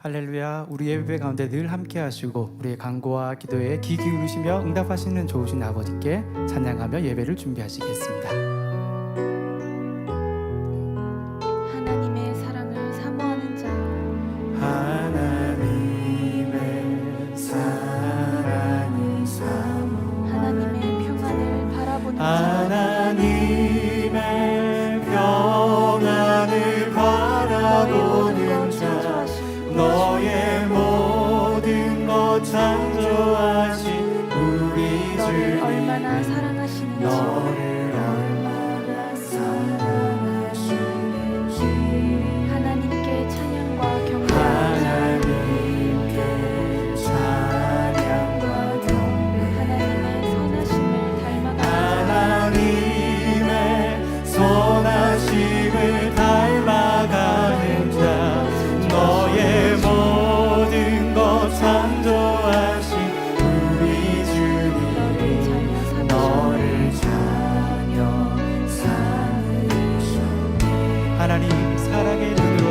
할렐루야. 우리 예배 가운데 늘 함께 하시고 우리의 간구와 기도에 귀 기울이시며 응답하시는 좋으신 아버지께 찬양하며 예배를 준비하시겠습니다. 하나님의 사랑을 사모하는 자, 하나님의 사랑을 사모, 하나님의 평안을 바라보는 자, 하나님의 평안을 바라보는 자, 너의 모든 것 창조하신 우리 너를 주님, 얼마나 사랑하시는지, 너를 얼마나 사랑하시는지, 하나님께 찬양과 경배하는 하나님께 찬양과 경배, 하나님의 선하심을 닮아가는 하나님의 선하심을 닮아가는 자, 너의 모든 것 창조하신 우리 주님, 너를 자녀 삼으셨네. 하나님 사랑의 눈으로,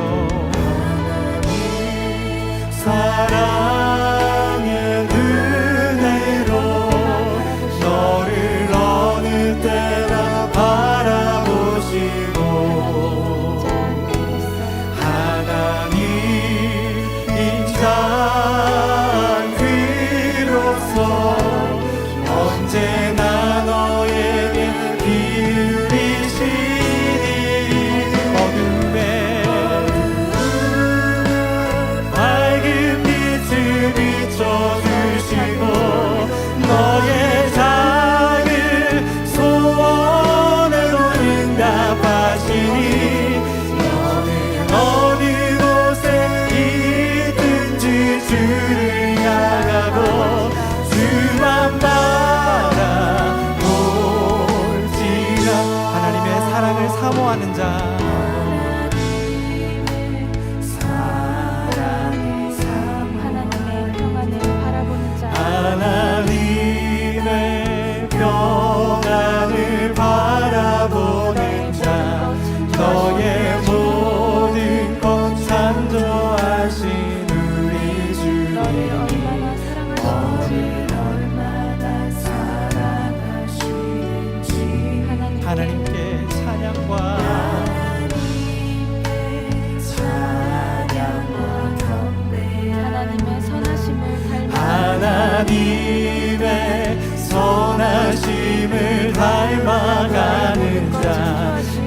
사랑의 눈으로 너를 어느 때나 바라보시고, 하나님 인자 귀로서 언제나 너에게 기울이시니, 어둠에 밝은 빛을 비춰주시고 너의 작은 소원으로 응답하시니, 너는 어느 곳에 있든지 주를 향하고 주만 바라볼지라. 하나님의 사랑을 사모하는 자, 하나님의 평안을 바라보는 자, 하나님의 평안을 바라보는 자, 너의 모든 것 창조하신 우리 너를 주님, 얼마나 사랑하시는지, 하나님께 찬양과 하나님의 선하심을 닮아 하나님의 선하심을 닮아가는 자,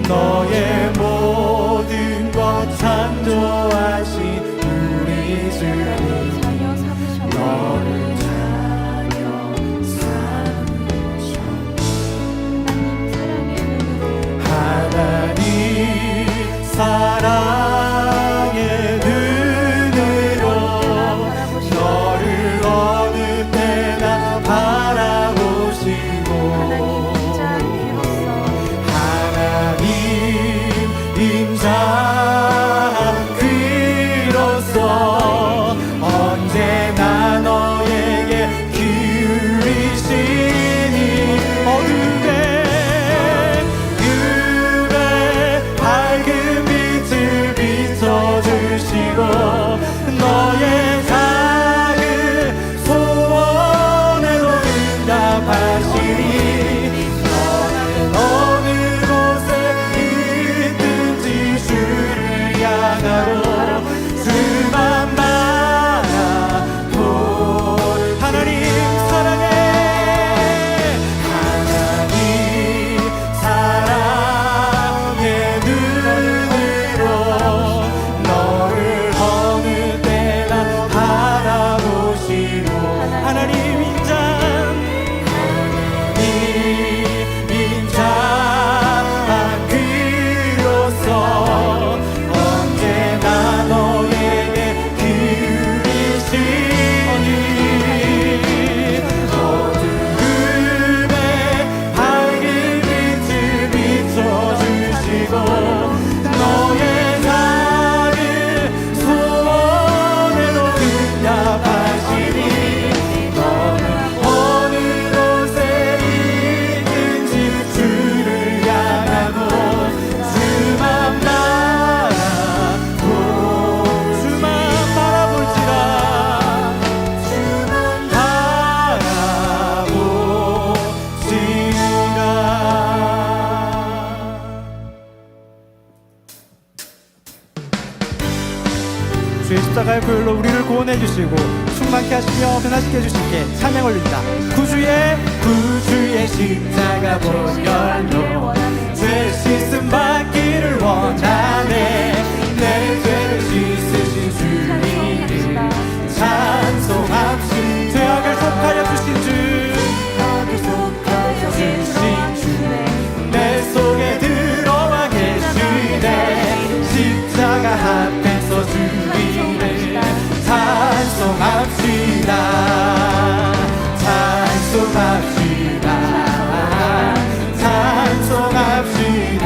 너의 모든 것 창조하신 우리 주님, 자녀 삼으셨네. 너를 자녀 삼으셨네. 하나님 사랑의 눈으로 하나님 사랑의 눈으로 너를 어느 때나 바라보시고, 하나님 인자 귀로서 하나님 인자 귀로서 언제나 너에게 기울이시니, 어둠에 밝은 빛을 비춰주시고 너의 작은 소원으로 응답하시니, 너는 어느 곳에 있든지 주를 향하고 주만 바라볼. 하나님 사랑해, 하나님 사랑의 눈으로 주의 십자가의 보혈로 우리를 구원해 주시고 충만케 하시며 변화시켜 주시기에 찬양 올립니다. 구주의 십자가 보혈로 죄 씻음 받기를 원하네. 내 죄를 씻으신 주님을 찬송합시다. 죄악을 속하여 주신 주 내 속에 들어와 계시네. 십자가 앞에서 주님을 찬송합시다. 찬송합시다. 찬송합시다.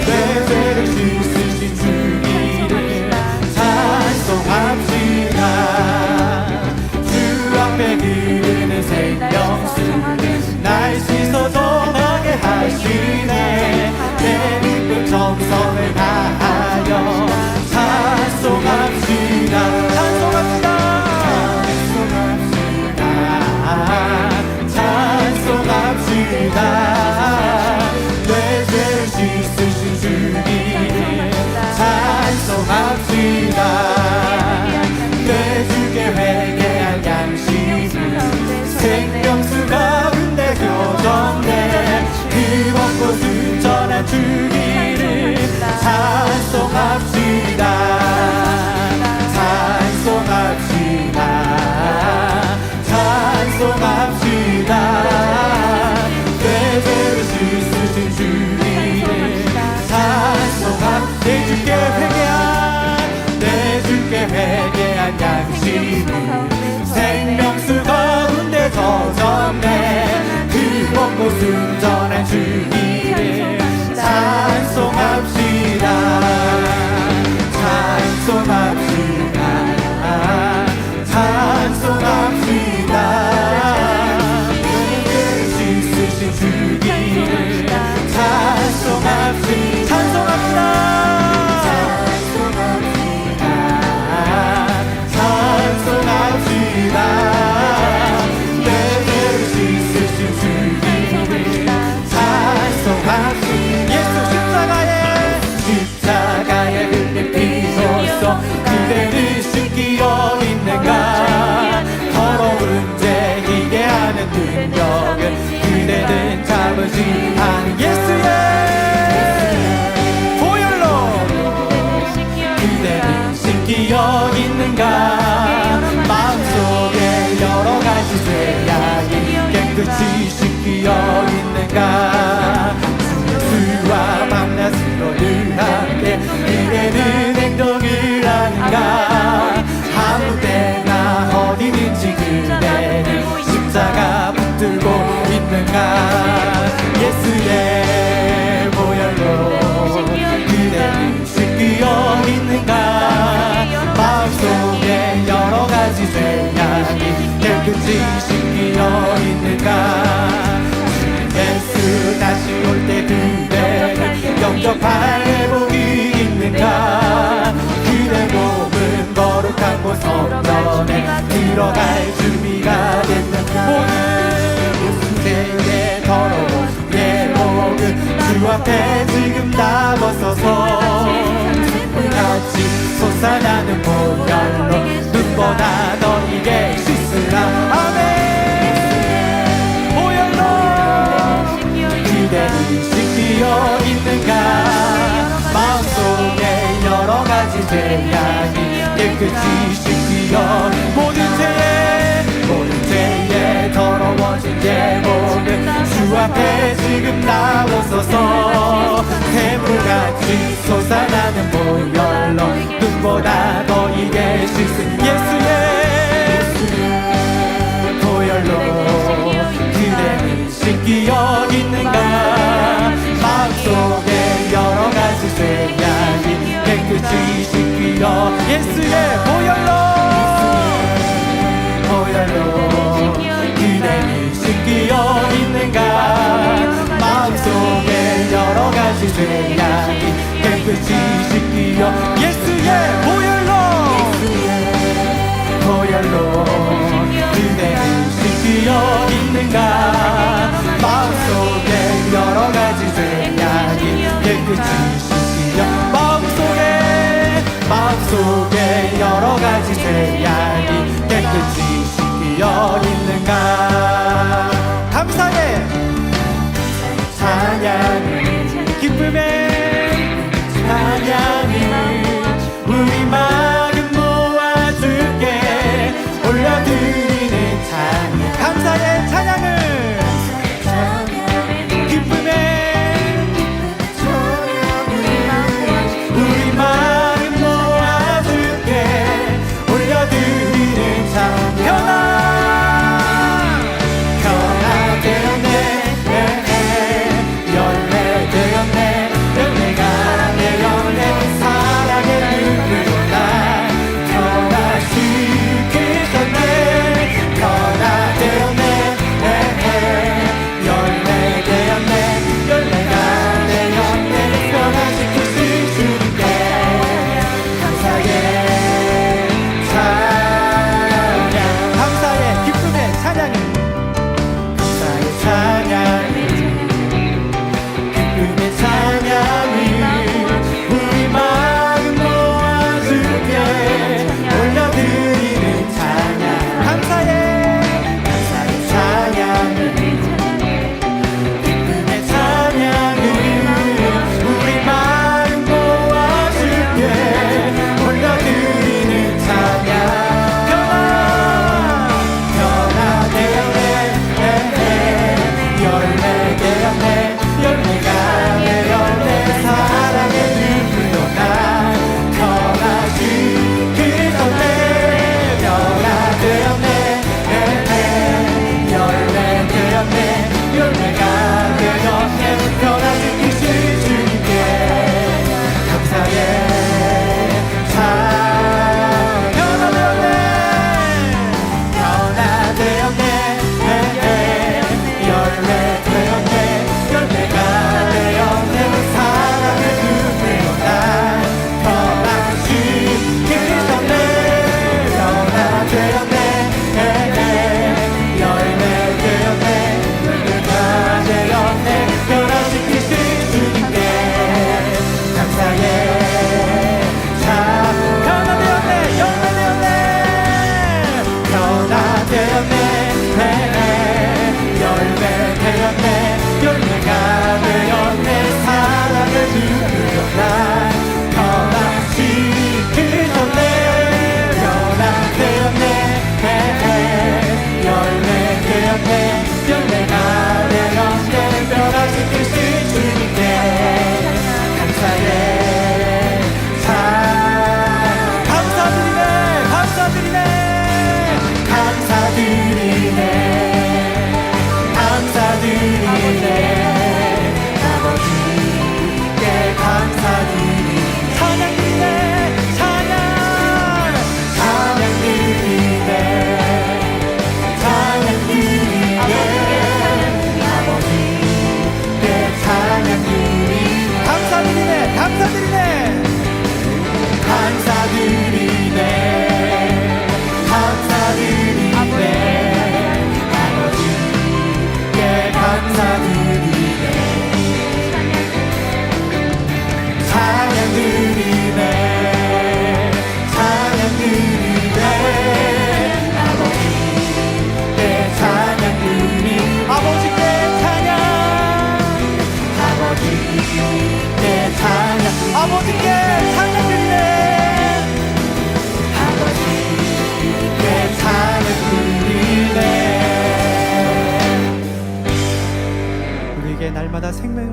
내 죄를 씻으신 주님을 찬송합시다. 주 앞에 흐르는 생명수 날 씻어 정하게 하시네. 내 기쁜 정성을 다하여 찬송합시다. 찬송합시다. 찬송합시다. 내 죄를 씻으신 주님을 찬송합시다. 내 주께 회개할 양심을 생명수 가운데 교정돼 그 먹고 순전한 주기를 찬송합시다. 찬송합시다. 찬송합시다. 내 죄를 씻으신 주님을 찬송합시다. 내 주께 회개한 양심을 생명수 가운데 젖었네. 그 먹고 순전한 주기를 찬송합시다. 찬송합시다. 찬송합시다. 내 씻으신 주기를 찬송합시다. 찬송합시다. 찬송합시다. 내 죄를 씻으신 주님을 찬송합시다. 예수 십자가에 흘린 피로써 그대를 씻기어 있는가. 더러운 죄 이게 하는 능력을 그대는 잡으지 않은 예수의 보혈로 그대는 씻기어 있는가. 마음속에 여러 가지 죄악이 깨끗이 씻기어 있는가. 주와 만났으로 늘 함께 그대는 행동을 하는가. 아무 때나 어디든지 그대는 십자가 붙들고 있는가. 예수의 보혈로 그대는 씻기어 있는가. 마음속에 여러 가지 죄악이 깨끗이 씻기어 있는가. 예수 다시 올 때 그대는 영접할 회복이 있는가. 그대 몸은 거룩한 곳 성전에 들어갈 준비가 됐는가. 모든 죄의 더러운 내 몸은 주 앞에 지금 다 벗어서 같이 솟아나는 보혈로 눈보다 너에게 씻으라. 아멘. 보혈로 그대는 씻기어 있는가. 마음속에 여러 가지 죄악이 깨끗이 씻기어 모든 죄에 더러워진 내 몸은 주 앞에 지금 나오소서. 해물같이 솟아나는 보혈로 눈보다 너에게 씻은 예수의 보혈로 그대는 씻기어 있는가. 마음속에 여러 가지 죄악이 깨끗이 씻기어 예수의 보혈로 그대는 씻기어 있는가. 마음속에 여러 가지 죄악이 깨끗이 씻기어 예수의 보혈로 그대는 씻기어 있는가. 마음속에 여러 가지 죄악이 깨끗이 씻기어 마음속에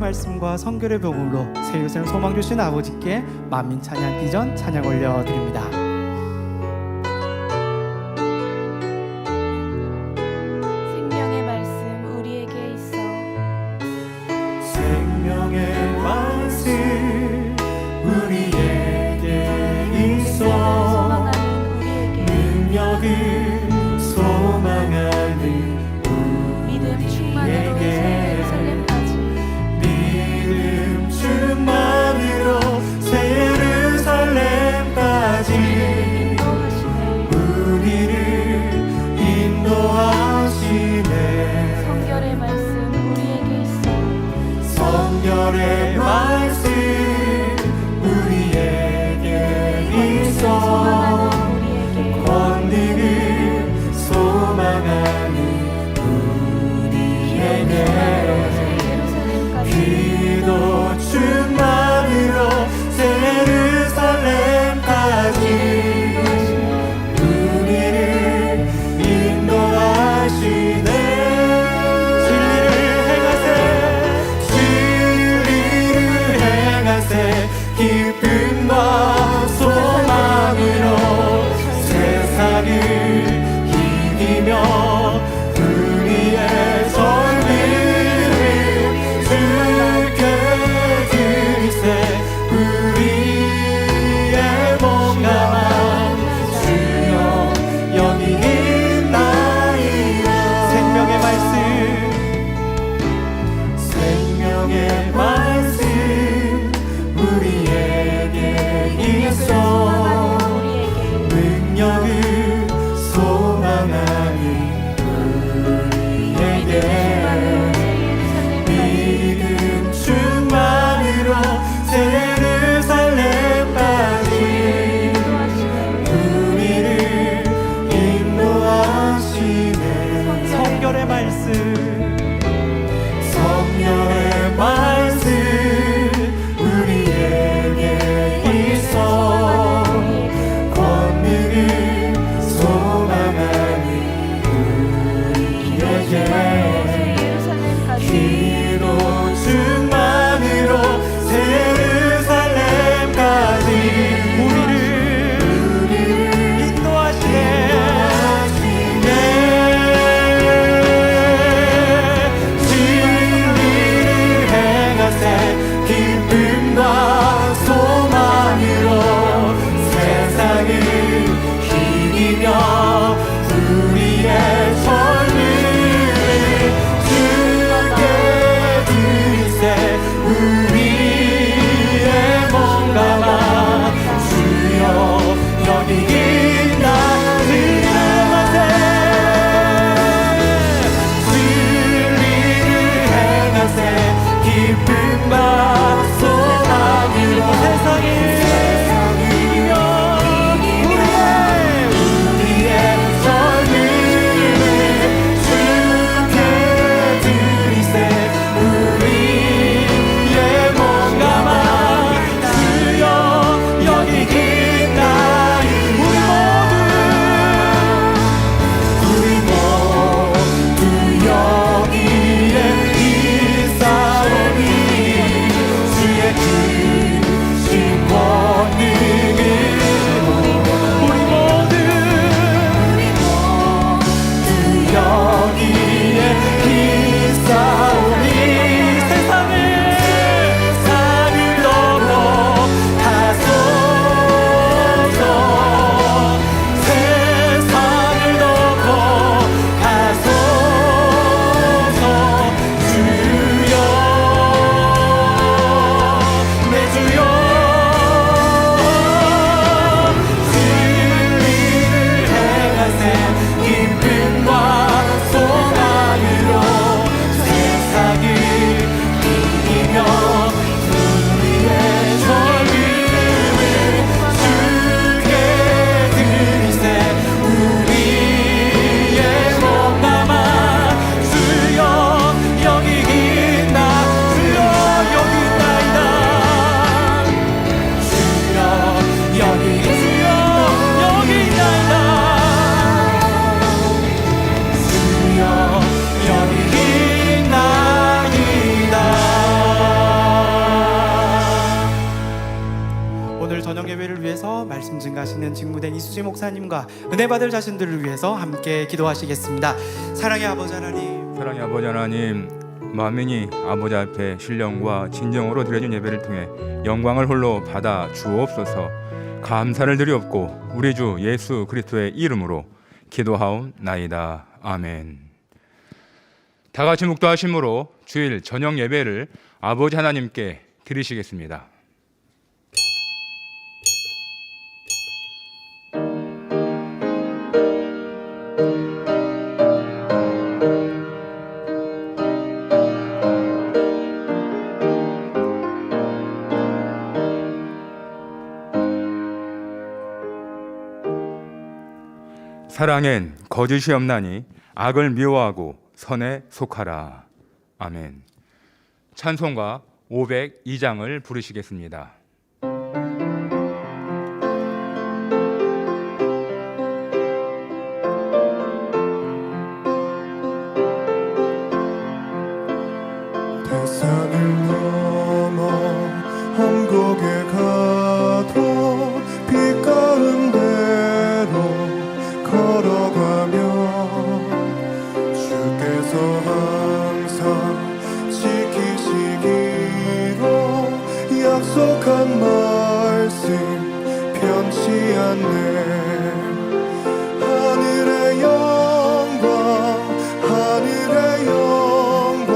말씀과 성결의 복음으로 새 예루살렘 소망 주신 아버지께 만민 찬양 비전 찬양 올려드립니다. 생명의 말씀 우리에게 있어 생명의 말씀 우리에게 있어 소망하는 우리에게 능력을 소망하는 믿음 충만으로 새 예루살렘까지 믿음 충만으로 새 예루살렘까지 인도하시네 우리를 인도하시네 성결의 말씀 우리에게 있어 성결의 말씀 우리에게 있어 소망하는 우리에게 권능을 소망하는 우리에게 새 예루살렘까지 기도 충만으로 새 예루살렘까지 우리를 인도하시네 진리를 행하세 기쁨과 소망으로 세상을 이기며 우리의 젊음을 주께 드리세 우리의 몸감한 주여 여기 있나이다 생명의 말씀 우리에게 있어 소망하는 우리에게 능력을 소망하는 우리에게 믿음 충만으로 새 예루살렘까지 오늘 저녁 예배를 위해서 말씀 증가하시는 직무된 이수지 목사님과 은혜 받을 자신들을 위해서 함께 기도하시겠습니다. 사랑의 아버지 하나님, 사랑의 아버지 하나님, 만민이 아버지 앞에 신령과 진정으로 드려진 예배를 통해 영광을 홀로 받아 주옵소서. 감사를 드리옵고 우리 주 예수 그리스도의 이름으로 기도하옵나이다. 아멘. 다 같이 묵도하심으로 주일 저녁 예배를 아버지 하나님께 드리시겠습니다. 사랑엔 거짓이 없나니 악을 미워하고 선에 속하라. 아멘. 찬송가 502장을 부르시겠습니다. 세상을 넘어 험곡에 가도 빛 가운데로 걸어가며 주께서 항상 지키시기로 약속한 말씀 변치 않네. 하늘의 영광 하늘의 영광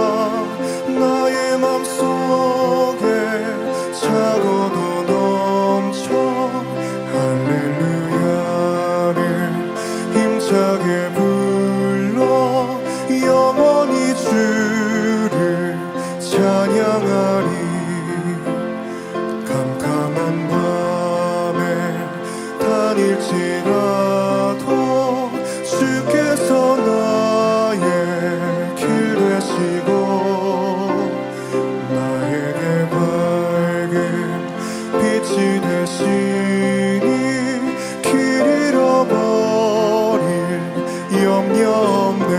나의 맘속에 차고도 넘쳐 할렐루야를 힘차게 불러 영원히 주를 찬양하리. 캄캄한 밤에 다닐지라도 주께서 나의 길 되시고 나에게 밝은 빛이 되시니 길 잃어버릴 염려 없네.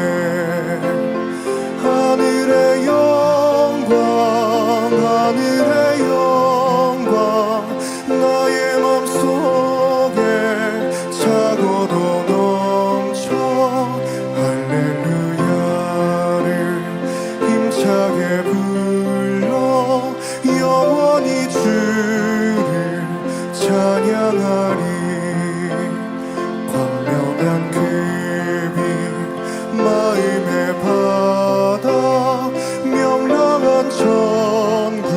하늘의 영광 하늘의 영광 나의 맘속에 차고도 넘쳐 할렐루야를 힘차게 불러 영원히 주를 찬양하리. 광명한 그빛 마음에 받아 명랑한 천국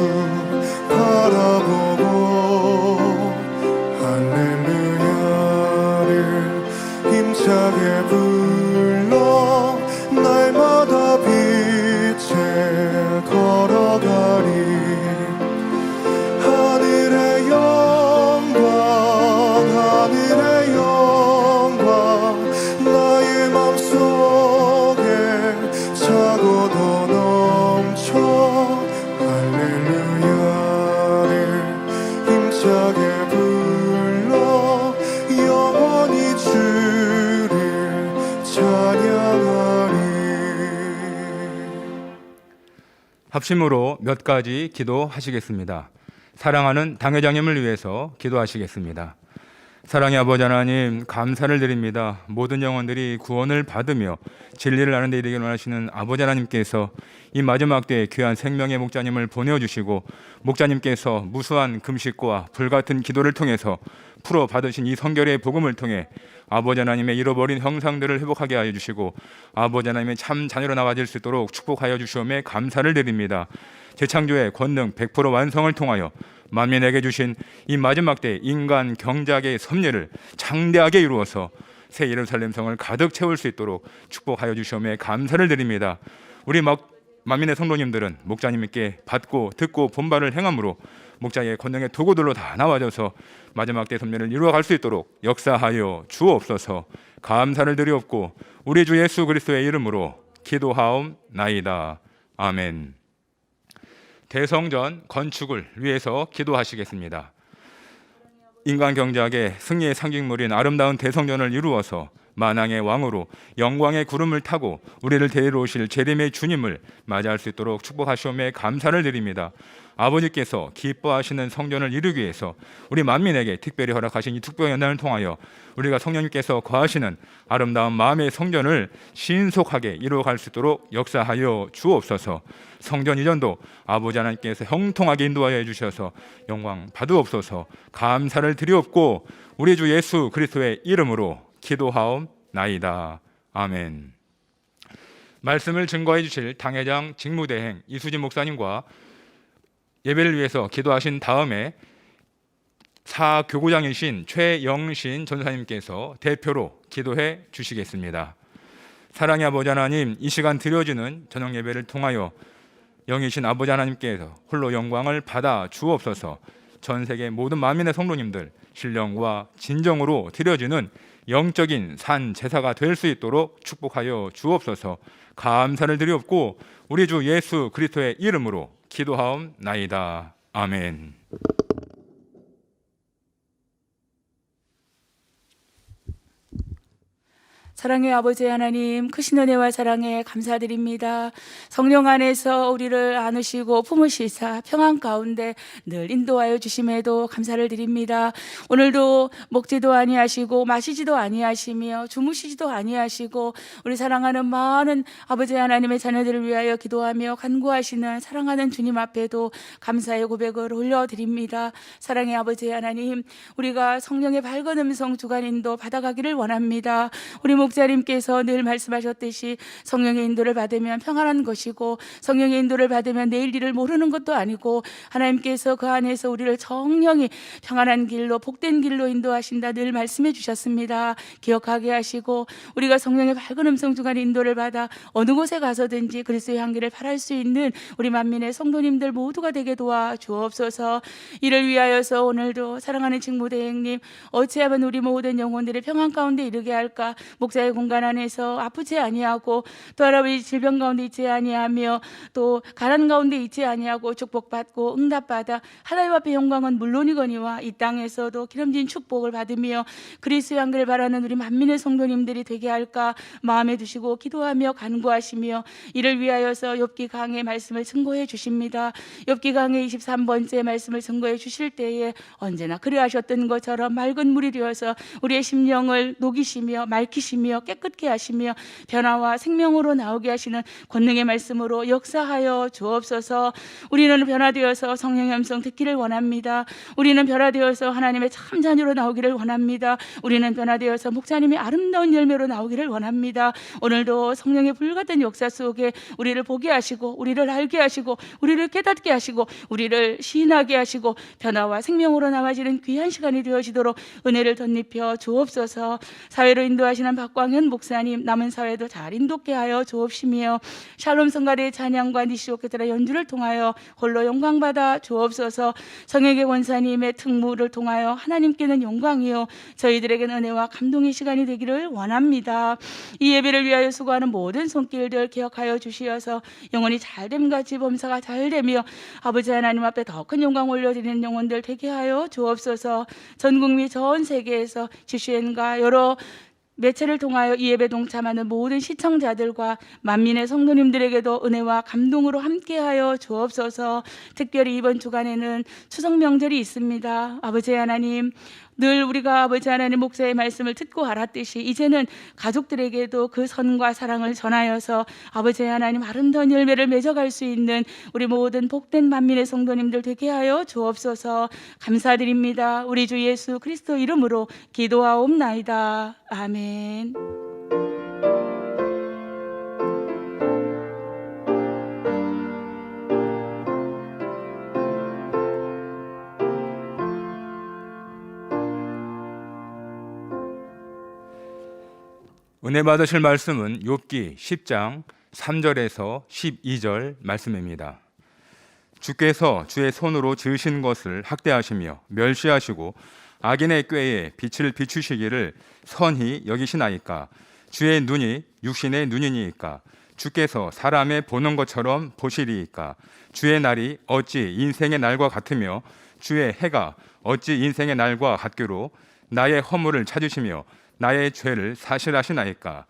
바라보고 할렐루야를 힘차게 불러 날마다 빛에 걸어가리. 하늘의 영광 하늘의 영광 나의 맘속에 차고도 넘쳐 할렐루야를 힘차게 불러 영원히 주를 찬양하리. 합심으로 몇 가지 기도하시겠습니다. 사랑하는 당회장님을 위해서 기도하시겠습니다. 사랑의 아버지 하나님, 감사를 드립니다. 모든 영혼들이 구원을 받으며 진리를 아는 데 이르기를 원하시는 아버지 하나님께서 이 마지막 때에 귀한 생명의 목자님을 보내주시고 목자님께서 무수한 금식과 불같은 기도를 통해서 풀어 받으신 이 성결의 복음을 통해 아버지 하나님의 잃어버린 형상들을 회복하게 하여 주시고 아버지 하나님의 참 자녀로 나아질 수 있도록 축복하여 주시오매 감사를 드립니다. 재창조의 권능 100% 완성을 통하여 만민에게 주신 이 마지막 때 인간 경작의 섭리를 장대하게 이루어서 새 예루살렘 성을 가득 채울 수 있도록 축복하여 주시오매 감사를 드립니다. 우리 만민의 성도님들은 목자님께 받고 듣고 본받을 행함으로 목자의 권능의 도구들로 다 나와져서 마지막 때 섭리를 이루어갈 수 있도록 역사하여 주옵소서. 감사를 드리옵고 우리 주 예수 그리스도의 이름으로 기도하옵나이다. 아멘. 대성전 건축을 위해서 기도하시겠습니다. 인간 경작의 승리의 상징물인 아름다운 대성전을 이루어서 만왕의 왕으로 영광의 구름을 타고 우리를 데리러 오실 재림의 주님을 맞이할 수 있도록 축복하시오매 감사를 드립니다. 아버지께서 기뻐하시는 성전을 이루기 위해서 우리 만민에게 특별히 허락하신 이 특별 연단을 통하여 우리가 성령님께서 거하시는 아름다운 마음의 성전을 신속하게 이루어갈 수 있도록 역사하여 주옵소서. 성전 이전도 아버지 하나님께서 형통하게 인도하여 주셔서 영광 받으옵소서. 감사를 드리옵고 우리 주 예수 그리스도의 이름으로 기도하옵나이다. 아멘. 말씀을 증거해 주실 당회장 직무대행 이수진 목사님과 예배를 위해서 기도하신 다음에 사교구장이신 최영신 전사님께서 대표로 기도해 주시겠습니다. 사랑의 아버지 하나님, 이 시간 드려지는 저녁 예배를 통하여 영이신 아버지 하나님께서 홀로 영광을 받아 주옵소서. 전 세계 모든 만민의 성도님들 신령과 진정으로 드려지는 영적인 산 제사가 될 수 있도록 축복하여 주옵소서. 감사를 드리옵고 우리 주 예수 그리스도의 이름으로 기도하옵나이다. 아멘. 사랑의 아버지 하나님, 크신 은혜와 사랑에 감사드립니다. 성령 안에서 우리를 안으시고 품으시사 평안 가운데 늘 인도하여 주심에도 감사를 드립니다. 오늘도 먹지도 아니하시고 마시지도 아니하시며 주무시지도 아니하시고 우리 사랑하는 많은 아버지 하나님의 자녀들을 위하여 기도하며 간구하시는 사랑하는 주님 앞에도 감사의 고백을 올려드립니다. 사랑의 아버지 하나님, 우리가 성령의 밝은 음성 주간 인도 받아가기를 원합니다. 우리 목자님께서 늘 말씀하셨듯이 성령의 인도를 받으면 평안한 것이고 성령의 인도를 받으면 내일 일을 모르는 것도 아니고 하나님께서 그 안에서 우리를 정령히 평안한 길로 복된 길로 인도하신다 늘 말씀해 주셨습니다. 기억하게 하시고 우리가 성령의 밝은 음성 주간 인도를 받아 어느 곳에 가서든지 그리스도의 향기를 발할 수 있는 우리 만민의 성도님들 모두가 되게 도와 주옵소서. 이를 위하여서 오늘도 사랑하는 직무대행님, 어찌하면 우리 모든 영혼들의 평안 가운데 이르게 할까? 목자의 공간 안에서 아프지 아니하고 또 할아버지 질병 가운데 있지 아니하며 또 가난 가운데 있지 아니하고 축복받고 응답받아 하나님 앞에 영광은 물론이거니와 이 땅에서도 기름진 축복을 받으며 그리스도의 향기를 바라는 우리 만민의 성도님들이 되게 할까 마음에 두시고 기도하며 간구하시며 이를 위하여서 욥기 강의 말씀을 증거해 주십니다. 욥기 강의 23번째 말씀을 증거해 주실 때에 언제나 그리하셨던 것처럼 맑은 물이 되어서 우리의 심령을 녹이시며 맑히시며 깨끗게 하시며 변화와 생명으로 나오게 하시는 권능의 말씀으로 역사하여 주옵소서. 우리는 변화되어서 성령의 음성 듣기를 원합니다. 우리는 변화되어서 하나님의 참 자녀로 나오기를 원합니다. 우리는 변화되어서 목자님의 아름다운 열매로 나오기를 원합니다. 오늘도 성령의 불같은 역사 속에 우리를 보게 하시고 우리를 알게 하시고 우리를 깨닫게 하시고 우리를 시인하게 하시고 변화와 생명으로 나와지는 귀한 시간이 되어지도록 은혜를 덧입혀 주옵소서. 사회로 인도하시는 박광현 목사님, 남은 사회도 잘 인도케 하여 주옵시며 샬롬 성가대의 찬양과 니시 오케스트라 연주를 통하여 홀로 영광받아 주옵소서. 성에게 권사님의 특무를 통하여 하나님께는 영광이요 저희들에게는 은혜와 감동의 시간이 되기를 원합니다. 이 예배를 위하여 수고하는 모든 손길들 기억하여 주시어서 영혼이 잘됨같이 범사가 잘되며 아버지 하나님 앞에 더 큰 영광 올려드리는 영혼들 되게 하여 주옵소서. 전 국민 전 세계에서 GCN과 여러 매체를 통하여 이 예배 동참하는 모든 시청자들과 만민의 성도님들에게도 은혜와 감동으로 함께하여 주옵소서. 특별히 이번 주간에는 추석 명절이 있습니다. 아버지 하나님, 늘 우리가 아버지 하나님 목사의 말씀을 듣고 알았듯이 이제는 가족들에게도 그 선과 사랑을 전하여서 아버지 하나님 아름다운 열매를 맺어갈 수 있는 우리 모든 복된 만민의 성도님들 되게 하여 주옵소서. 감사드립니다. 우리 주 예수 그리스도 이름으로 기도하옵나이다. 아멘. 은혜 받으실 말씀은 욥기 10장 3절에서 12절 말씀입니다. 주께서 주의 손으로 지으신 것을 학대하시며 멸시하시고 악인의 꾀에 빛을 비추시기를 선히 여기시나이까? 주의 눈이 육신의 눈이니이까? 주께서 사람의 보는 것처럼 보시리이까? 주의 날이 어찌 인생의 날과 같으며 주의 해가 어찌 인생의 날과 같기로 나의 허물을 찾으시며 나의 죄를 사실하시나이까?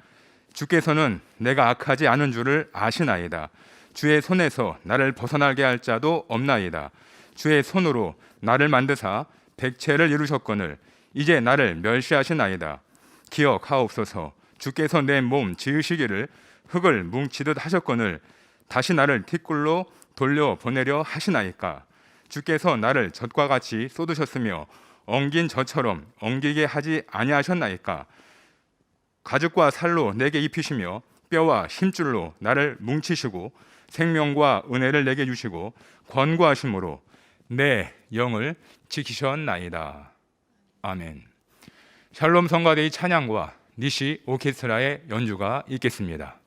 주께서는 내가 악하지 않은 줄을 아시나이다. 주의 손에서 나를 벗어나게 할 자도 없나이다. 주의 손으로 나를 만드사 백체를 이루셨거늘 이제 나를 멸시하시나이다. 기억하옵소서. 주께서 내 몸 지으시기를 흙을 뭉치듯 하셨거늘 다시 나를 티끌로 돌려 보내려 하시나이까? 주께서 나를 젖과 같이 쏟으셨으며 엉긴 젖처럼 엉기게 하지 아니하셨나이까? 가죽과 살로 내게 입히시며 뼈와 힘줄로 나를 뭉치시고 생명과 은혜를 내게 주시고 권고하심으로 내 영을 지키셨나이다. 아멘. 샬롬 성가대의 찬양과 니시 오케스트라의 연주가 있겠습니다.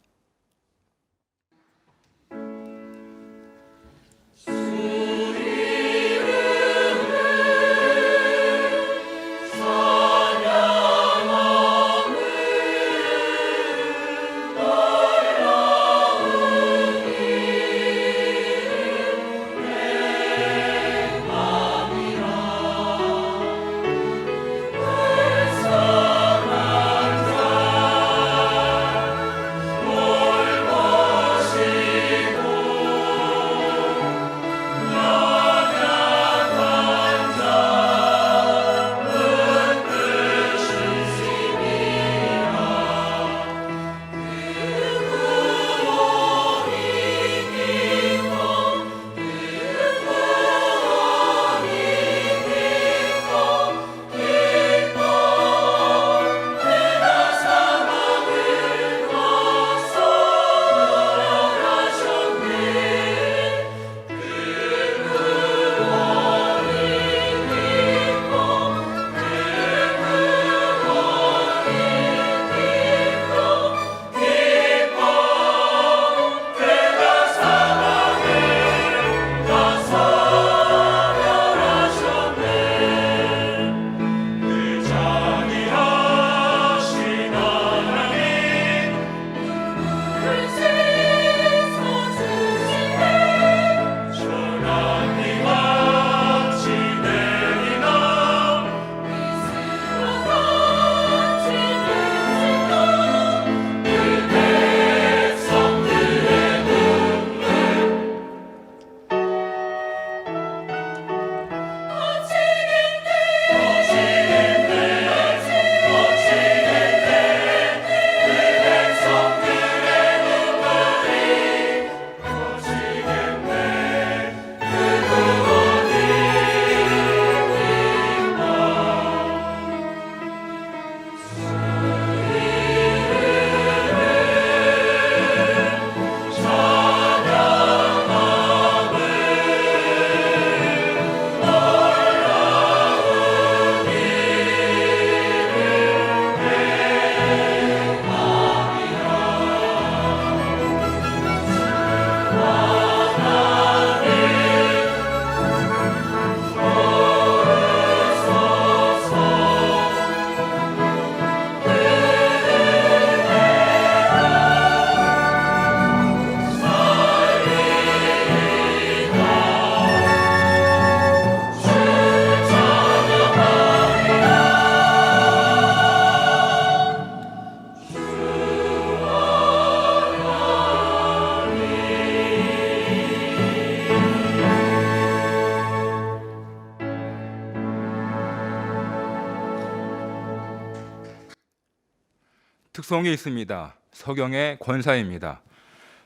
특성이 있습니다. 서경의 권사입니다.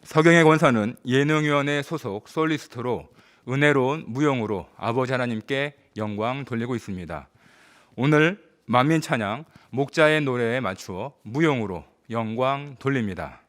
서경의 권사는 예능위원회 소속 솔리스트로 은혜로운 무용으로 아버지 하나님께 영광 돌리고 있습니다. 오늘 만민 찬양 목자의 노래에 맞추어 무용으로 영광 돌립니다.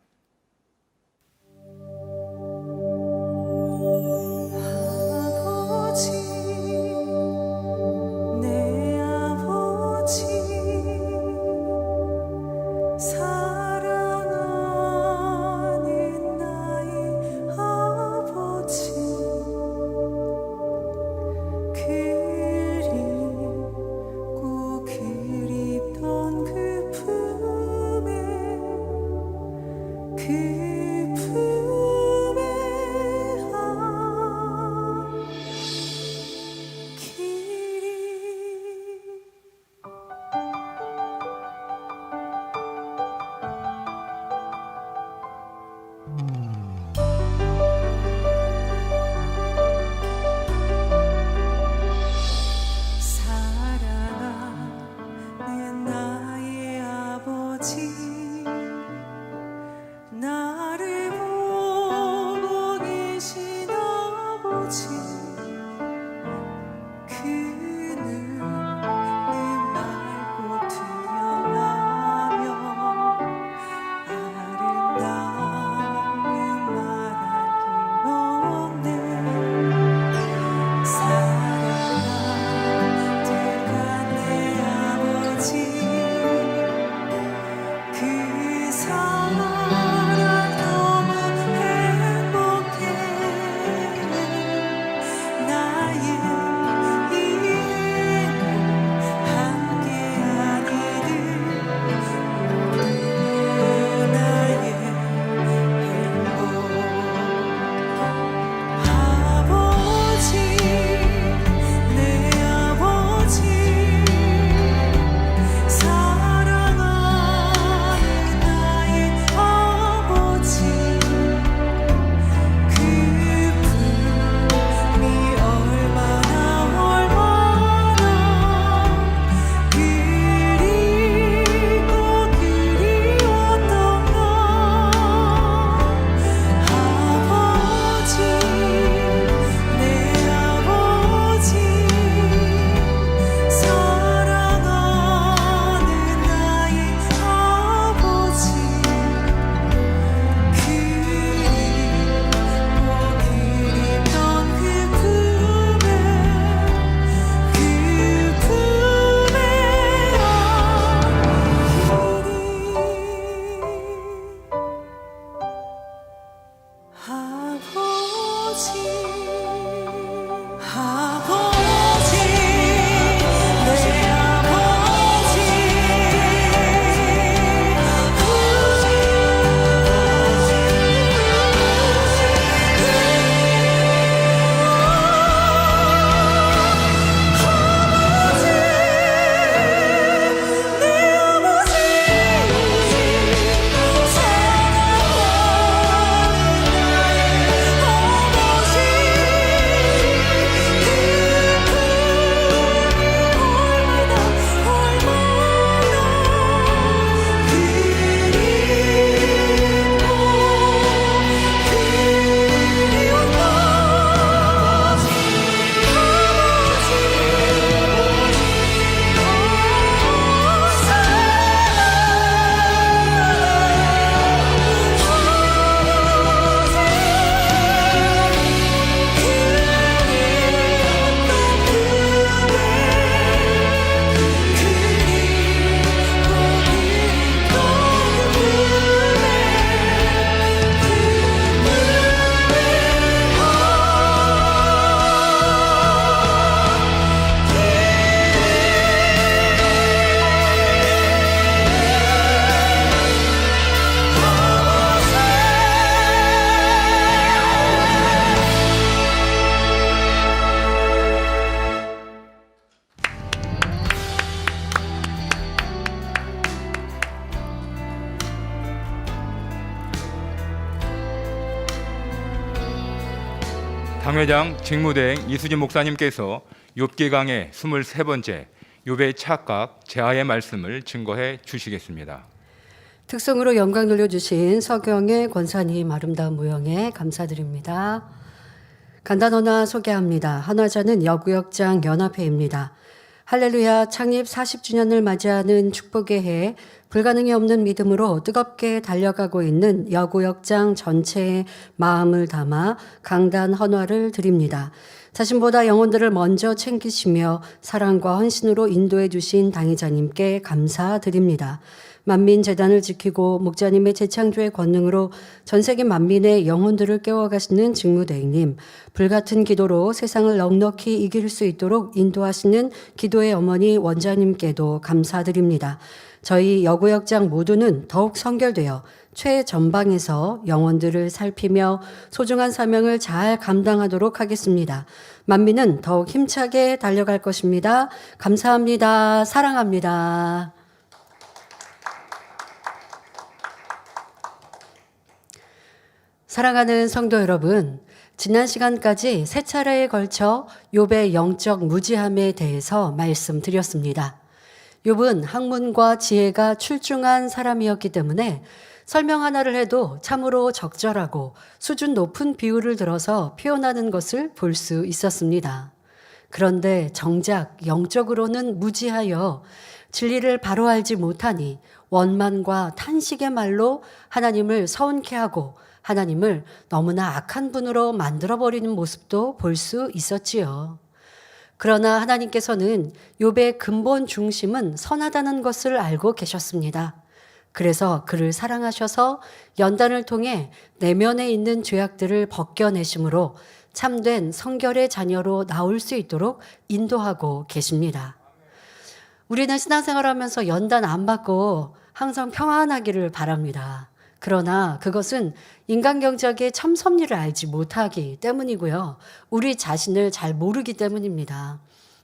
그립던 그 품에 당회장 직무대행 이수진 목사님께서 욥기 강의 23번째 욥의 착각 제하의 말씀을 증거해 주시겠습니다. 특성으로 영광 돌려주신 서경의 권사님 아름다운 모형에 감사드립니다. 간단하나 소개합니다. 한화자는 여구역장 연합회입니다. 할렐루야 창립 40주년을 맞이하는 축복의 해, 불가능이 없는 믿음으로 뜨겁게 달려가고 있는 여구역장 전체의 마음을 담아 강단 헌화를 드립니다. 자신보다 영혼들을 먼저 챙기시며 사랑과 헌신으로 인도해 주신 당회자님께 감사드립니다. 만민재단을 지키고 목자님의 재창조의 권능으로 전 세계 만민의 영혼들을 깨워가시는 직무대행님, 불같은 기도로 세상을 넉넉히 이길 수 있도록 인도하시는 기도의 어머니 원자님께도 감사드립니다. 저희 여구역장 모두는 더욱 성결되어 최전방에서 영혼들을 살피며 소중한 사명을 잘 감당하도록 하겠습니다. 만민은 더욱 힘차게 달려갈 것입니다. 감사합니다. 사랑합니다. 사랑하는 성도 여러분, 지난 시간까지 세 차례에 걸쳐 욥의 영적 무지함에 대해서 말씀드렸습니다. 욥은 학문과 지혜가 출중한 사람이었기 때문에 설명 하나를 해도 참으로 적절하고 수준 높은 비유를 들어서 표현하는 것을 볼 수 있었습니다. 그런데 정작 영적으로는 무지하여 진리를 바로 알지 못하니 원만과 탄식의 말로 하나님을 서운케 하고 하나님을 너무나 악한 분으로 만들어버리는 모습도 볼 수 있었지요. 그러나 하나님께서는 욥의 근본 중심은 선하다는 것을 알고 계셨습니다. 그래서 그를 사랑하셔서 연단을 통해 내면에 있는 죄악들을 벗겨내심으로 참된 성결의 자녀로 나올 수 있도록 인도하고 계십니다. 우리는 신앙생활하면서 연단 안 받고 항상 평안하기를 바랍니다. 그러나 그것은 인간 경작의 참 섭리를 알지 못하기 때문이고요. 우리 자신을 잘 모르기 때문입니다.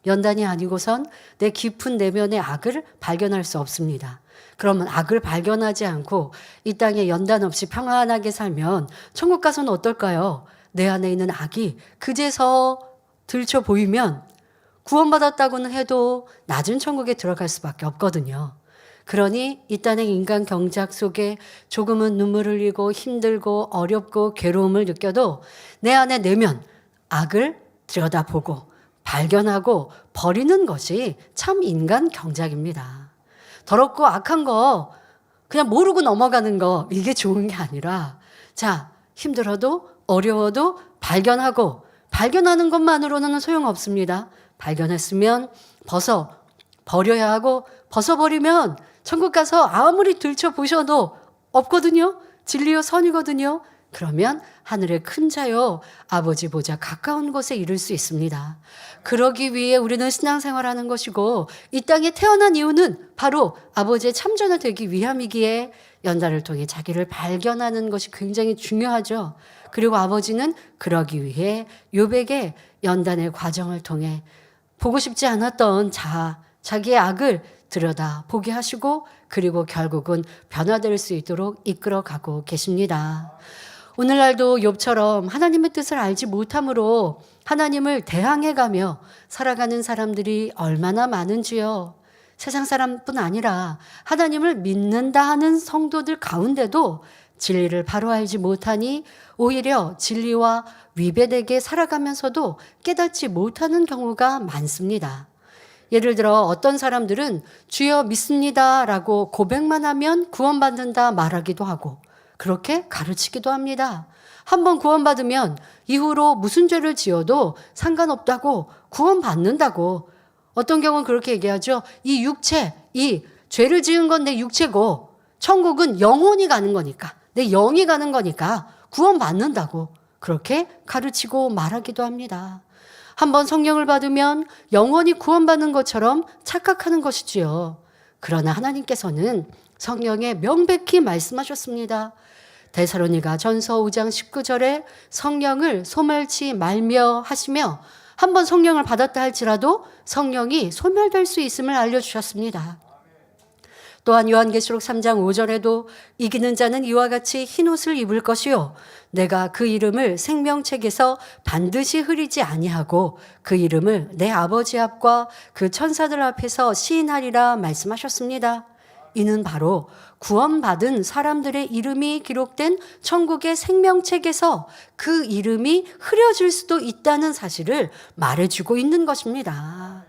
연단이 아니고선 내 깊은 내면의 악을 발견할 수 없습니다. 그러면 악을 발견하지 않고 이 땅에 연단 없이 평안하게 살면 천국 가서는 어떨까요? 내 안에 있는 악이 그제서 들춰 보이면 구원받았다고는 해도 낮은 천국에 들어갈 수밖에 없거든요. 그러니 이 땅의 인간 경작 속에 조금은 눈물을 흘리고 힘들고 어렵고 괴로움을 느껴도 내 안에 내면 악을 들여다보고 발견하고 버리는 것이 참 인간 경작입니다. 더럽고 악한 거 그냥 모르고 넘어가는 거 이게 좋은 게 아니라 자 힘들어도 어려워도 발견하고 발견하는 것만으로는 소용없습니다. 발견했으면 버려야 하고 벗어버리면 천국 가서 아무리 들춰보셔도 없거든요. 진리요 선이거든요. 그러면 하늘의 큰 자요 아버지 보좌 가까운 곳에 이를 수 있습니다. 그러기 위해 우리는 신앙생활하는 것이고 이 땅에 태어난 이유는 바로 아버지의 참전을 되기 위함이기에 연단을 통해 자기를 발견하는 것이 굉장히 중요하죠. 그리고 아버지는 그러기 위해 욥에게 연단의 과정을 통해 보고 싶지 않았던 자기의 악을 들여다 보게 하시고 그리고 결국은 변화될 수 있도록 이끌어가고 계십니다. 오늘날도 욥처럼 하나님의 뜻을 알지 못함으로 하나님을 대항해가며 살아가는 사람들이 얼마나 많은지요. 세상 사람뿐 아니라 하나님을 믿는다 하는 성도들 가운데도 진리를 바로 알지 못하니 오히려 진리와 위배되게 살아가면서도 깨닫지 못하는 경우가 많습니다. 예를 들어 어떤 사람들은 주여 믿습니다 라고 고백만 하면 구원받는다 말하기도 하고 그렇게 가르치기도 합니다. 한번 구원받으면 이후로 무슨 죄를 지어도 상관없다고 구원받는다고 어떤 경우는 그렇게 얘기하죠. 이 육체, 이 죄를 지은 건 내 육체고 천국은 영혼이 가는 거니까 내 영이 가는 거니까 구원받는다고 그렇게 가르치고 말하기도 합니다. 한번 성령을 받으면 영원히 구원받는 것처럼 착각하는 것이지요. 그러나 하나님께서는 성령에 명백히 말씀하셨습니다. 데살로니가 전서 5장 19절에 성령을 소멸치 말며 하시며 한번 성령을 받았다 할지라도 성령이 소멸될 수 있음을 알려주셨습니다. 또한 요한계시록 3장 5절에도 이기는 자는 이와 같이 흰옷을 입을 것이요 내가 그 이름을 생명책에서 반드시 흐리지 아니하고 그 이름을 내 아버지 앞과 그 천사들 앞에서 시인하리라 말씀하셨습니다. 이는 바로 구원받은 사람들의 이름이 기록된 천국의 생명책에서 그 이름이 흐려질 수도 있다는 사실을 말해주고 있는 것입니다.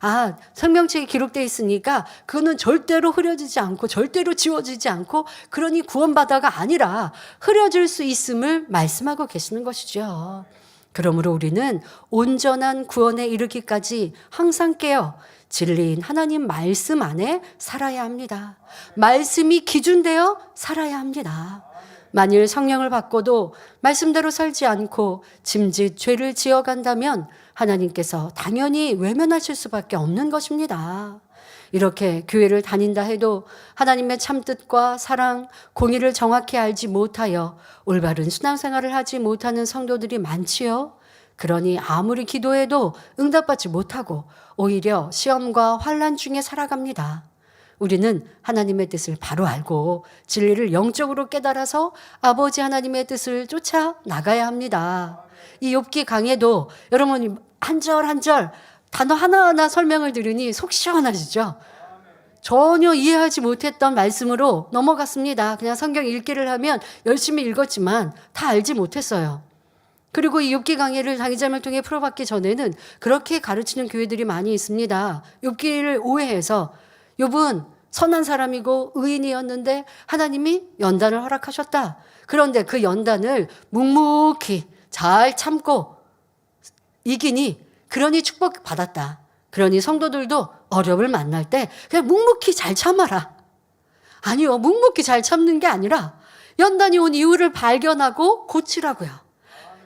아, 생명책에 기록되어 있으니까 그거는 절대로 흐려지지 않고 절대로 지워지지 않고 그러니 구원받아가 아니라 흐려질 수 있음을 말씀하고 계시는 것이죠. 그러므로 우리는 온전한 구원에 이르기까지 항상 깨어 진리인 하나님 말씀 안에 살아야 합니다. 말씀이 기준되어 살아야 합니다. 만일 성령을 받고도 말씀대로 살지 않고 짐짓 죄를 지어간다면 하나님께서 당연히 외면하실 수밖에 없는 것입니다. 이렇게 교회를 다닌다 해도 하나님의 참뜻과 사랑, 공의를 정확히 알지 못하여 올바른 신앙생활을 하지 못하는 성도들이 많지요. 그러니 아무리 기도해도 응답받지 못하고 오히려 시험과 환난 중에 살아갑니다. 우리는 하나님의 뜻을 바로 알고 진리를 영적으로 깨달아서 아버지 하나님의 뜻을 쫓아 나가야 합니다. 이 욥기 강해도 여러분이 한 절 한 절 단어 하나하나 설명을 들으니 속 시원하시죠? 전혀 이해하지 못했던 말씀으로 넘어갔습니다. 그냥 성경 읽기를 하면 열심히 읽었지만 다 알지 못했어요. 그리고 이 욥기 강해를 장의자를 통해 풀어받기 전에는 그렇게 가르치는 교회들이 많이 있습니다. 욥기를 오해해서 욥은 선한 사람이고 의인이었는데 하나님이 연단을 허락하셨다. 그런데 그 연단을 묵묵히 잘 참고 이기니 그러니 축복받았다. 그러니 성도들도 어려움을 만날 때 그냥 묵묵히 잘 참아라. 아니요, 묵묵히 잘 참는 게 아니라 연단이 온 이유를 발견하고 고치라고요.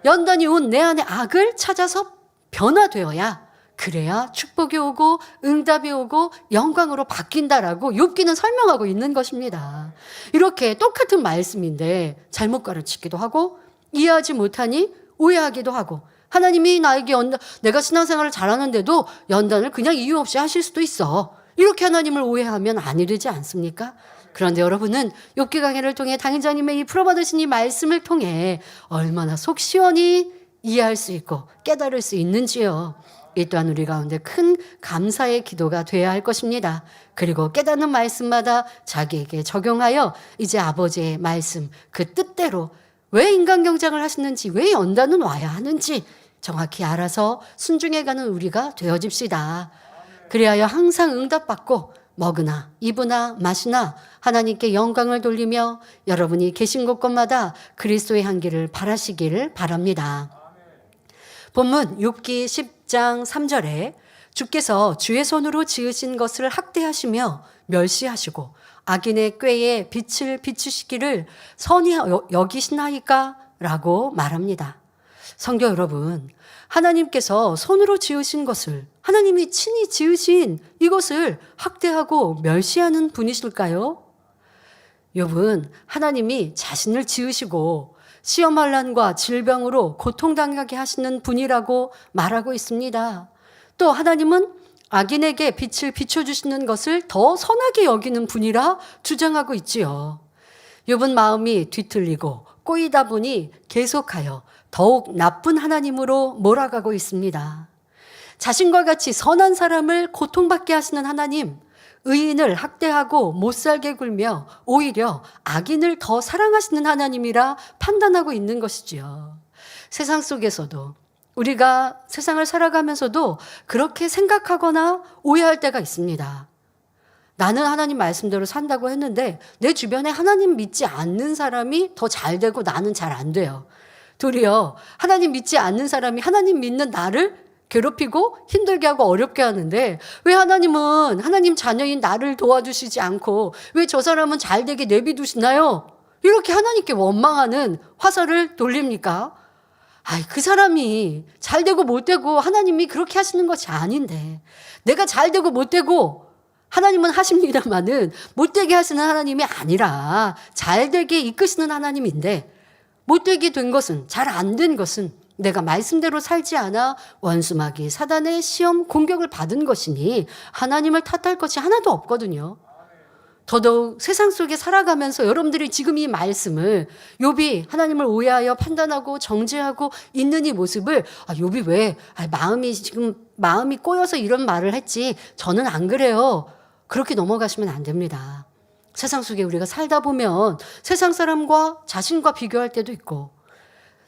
연단이 온 내 안의 악을 찾아서 변화되어야 그래야 축복이 오고 응답이 오고 영광으로 바뀐다라고 욥기는 설명하고 있는 것입니다. 이렇게 똑같은 말씀인데 잘못 가르치기도 하고 이해하지 못하니 오해하기도 하고 하나님이 나에게 내가 신앙생활을 잘하는데도 연단을 그냥 이유 없이 하실 수도 있어. 이렇게 하나님을 오해하면 아니 되지 않습니까? 그런데 여러분은 욥기 강해를 통해 당의자님의 이 풀어받으신 이 말씀을 통해 얼마나 속 시원히 이해할 수 있고 깨달을 수 있는지요. 이 또한 우리 가운데 큰 감사의 기도가 되어야 할 것입니다. 그리고 깨닫는 말씀마다 자기에게 적용하여 이제 아버지의 말씀 그 뜻대로 왜 인간경장을 하시는지 왜 연단은 와야 하는지 정확히 알아서 순종해가는 우리가 되어집시다. 그리하여 항상 응답받고 먹으나 입으나 마시나 하나님께 영광을 돌리며 여러분이 계신 곳곳마다 그리스도의 향기를 바라시기를 바랍니다. 본문 욥기 10장 3절에 주께서 주의 손으로 지으신 것을 학대하시며 멸시하시고 악인의 꾀에 빛을 비추시기를 선히 여기시나이까? 라고 말합니다. 성도 여러분, 하나님께서 손으로 지으신 것을 하나님이 친히 지으신 이것을 학대하고 멸시하는 분이실까요? 욥은 하나님이 자신을 지으시고 시험 환난과 질병으로 고통당하게 하시는 분이라고 말하고 있습니다. 또 하나님은 악인에게 빛을 비춰주시는 것을 더 선하게 여기는 분이라 주장하고 있지요. 욥은 마음이 뒤틀리고 꼬이다 보니 계속하여 더욱 나쁜 하나님으로 몰아가고 있습니다. 자신과 같이 선한 사람을 고통받게 하시는 하나님, 의인을 학대하고 못살게 굴며 오히려 악인을 더 사랑하시는 하나님이라 판단하고 있는 것이지요. 세상 속에서도 우리가 세상을 살아가면서도 그렇게 생각하거나 오해할 때가 있습니다. 나는 하나님 말씀대로 산다고 했는데 내 주변에 하나님 믿지 않는 사람이 더 잘 되고 나는 잘 안 돼요. 도리어 하나님 믿지 않는 사람이 하나님 믿는 나를 괴롭히고 힘들게 하고 어렵게 하는데 왜 하나님은 하나님 자녀인 나를 도와주시지 않고 왜 저 사람은 잘 되게 내비두시나요? 이렇게 하나님께 원망하는 화살을 돌립니까? 그 사람이 잘 되고 못 되고 하나님이 그렇게 하시는 것이 아닌데 내가 잘 되고 못 되고 하나님은 하십니다마는 못 되게 하시는 하나님이 아니라 잘 되게 이끄시는 하나님인데 못 되게 된 것은 잘 안 된 것은 내가 말씀대로 살지 않아 원수마귀 사단의 시험 공격을 받은 것이니 하나님을 탓할 것이 하나도 없거든요. 더더욱 세상 속에 살아가면서 여러분들이 지금 이 말씀을 욥이 하나님을 오해하여 판단하고 정죄하고 있는 이 모습을 욥이 왜 마음이 꼬여서 이런 말을 했지 저는 안 그래요. 그렇게 넘어가시면 안 됩니다. 세상 속에 우리가 살다 보면 세상 사람과 자신과 비교할 때도 있고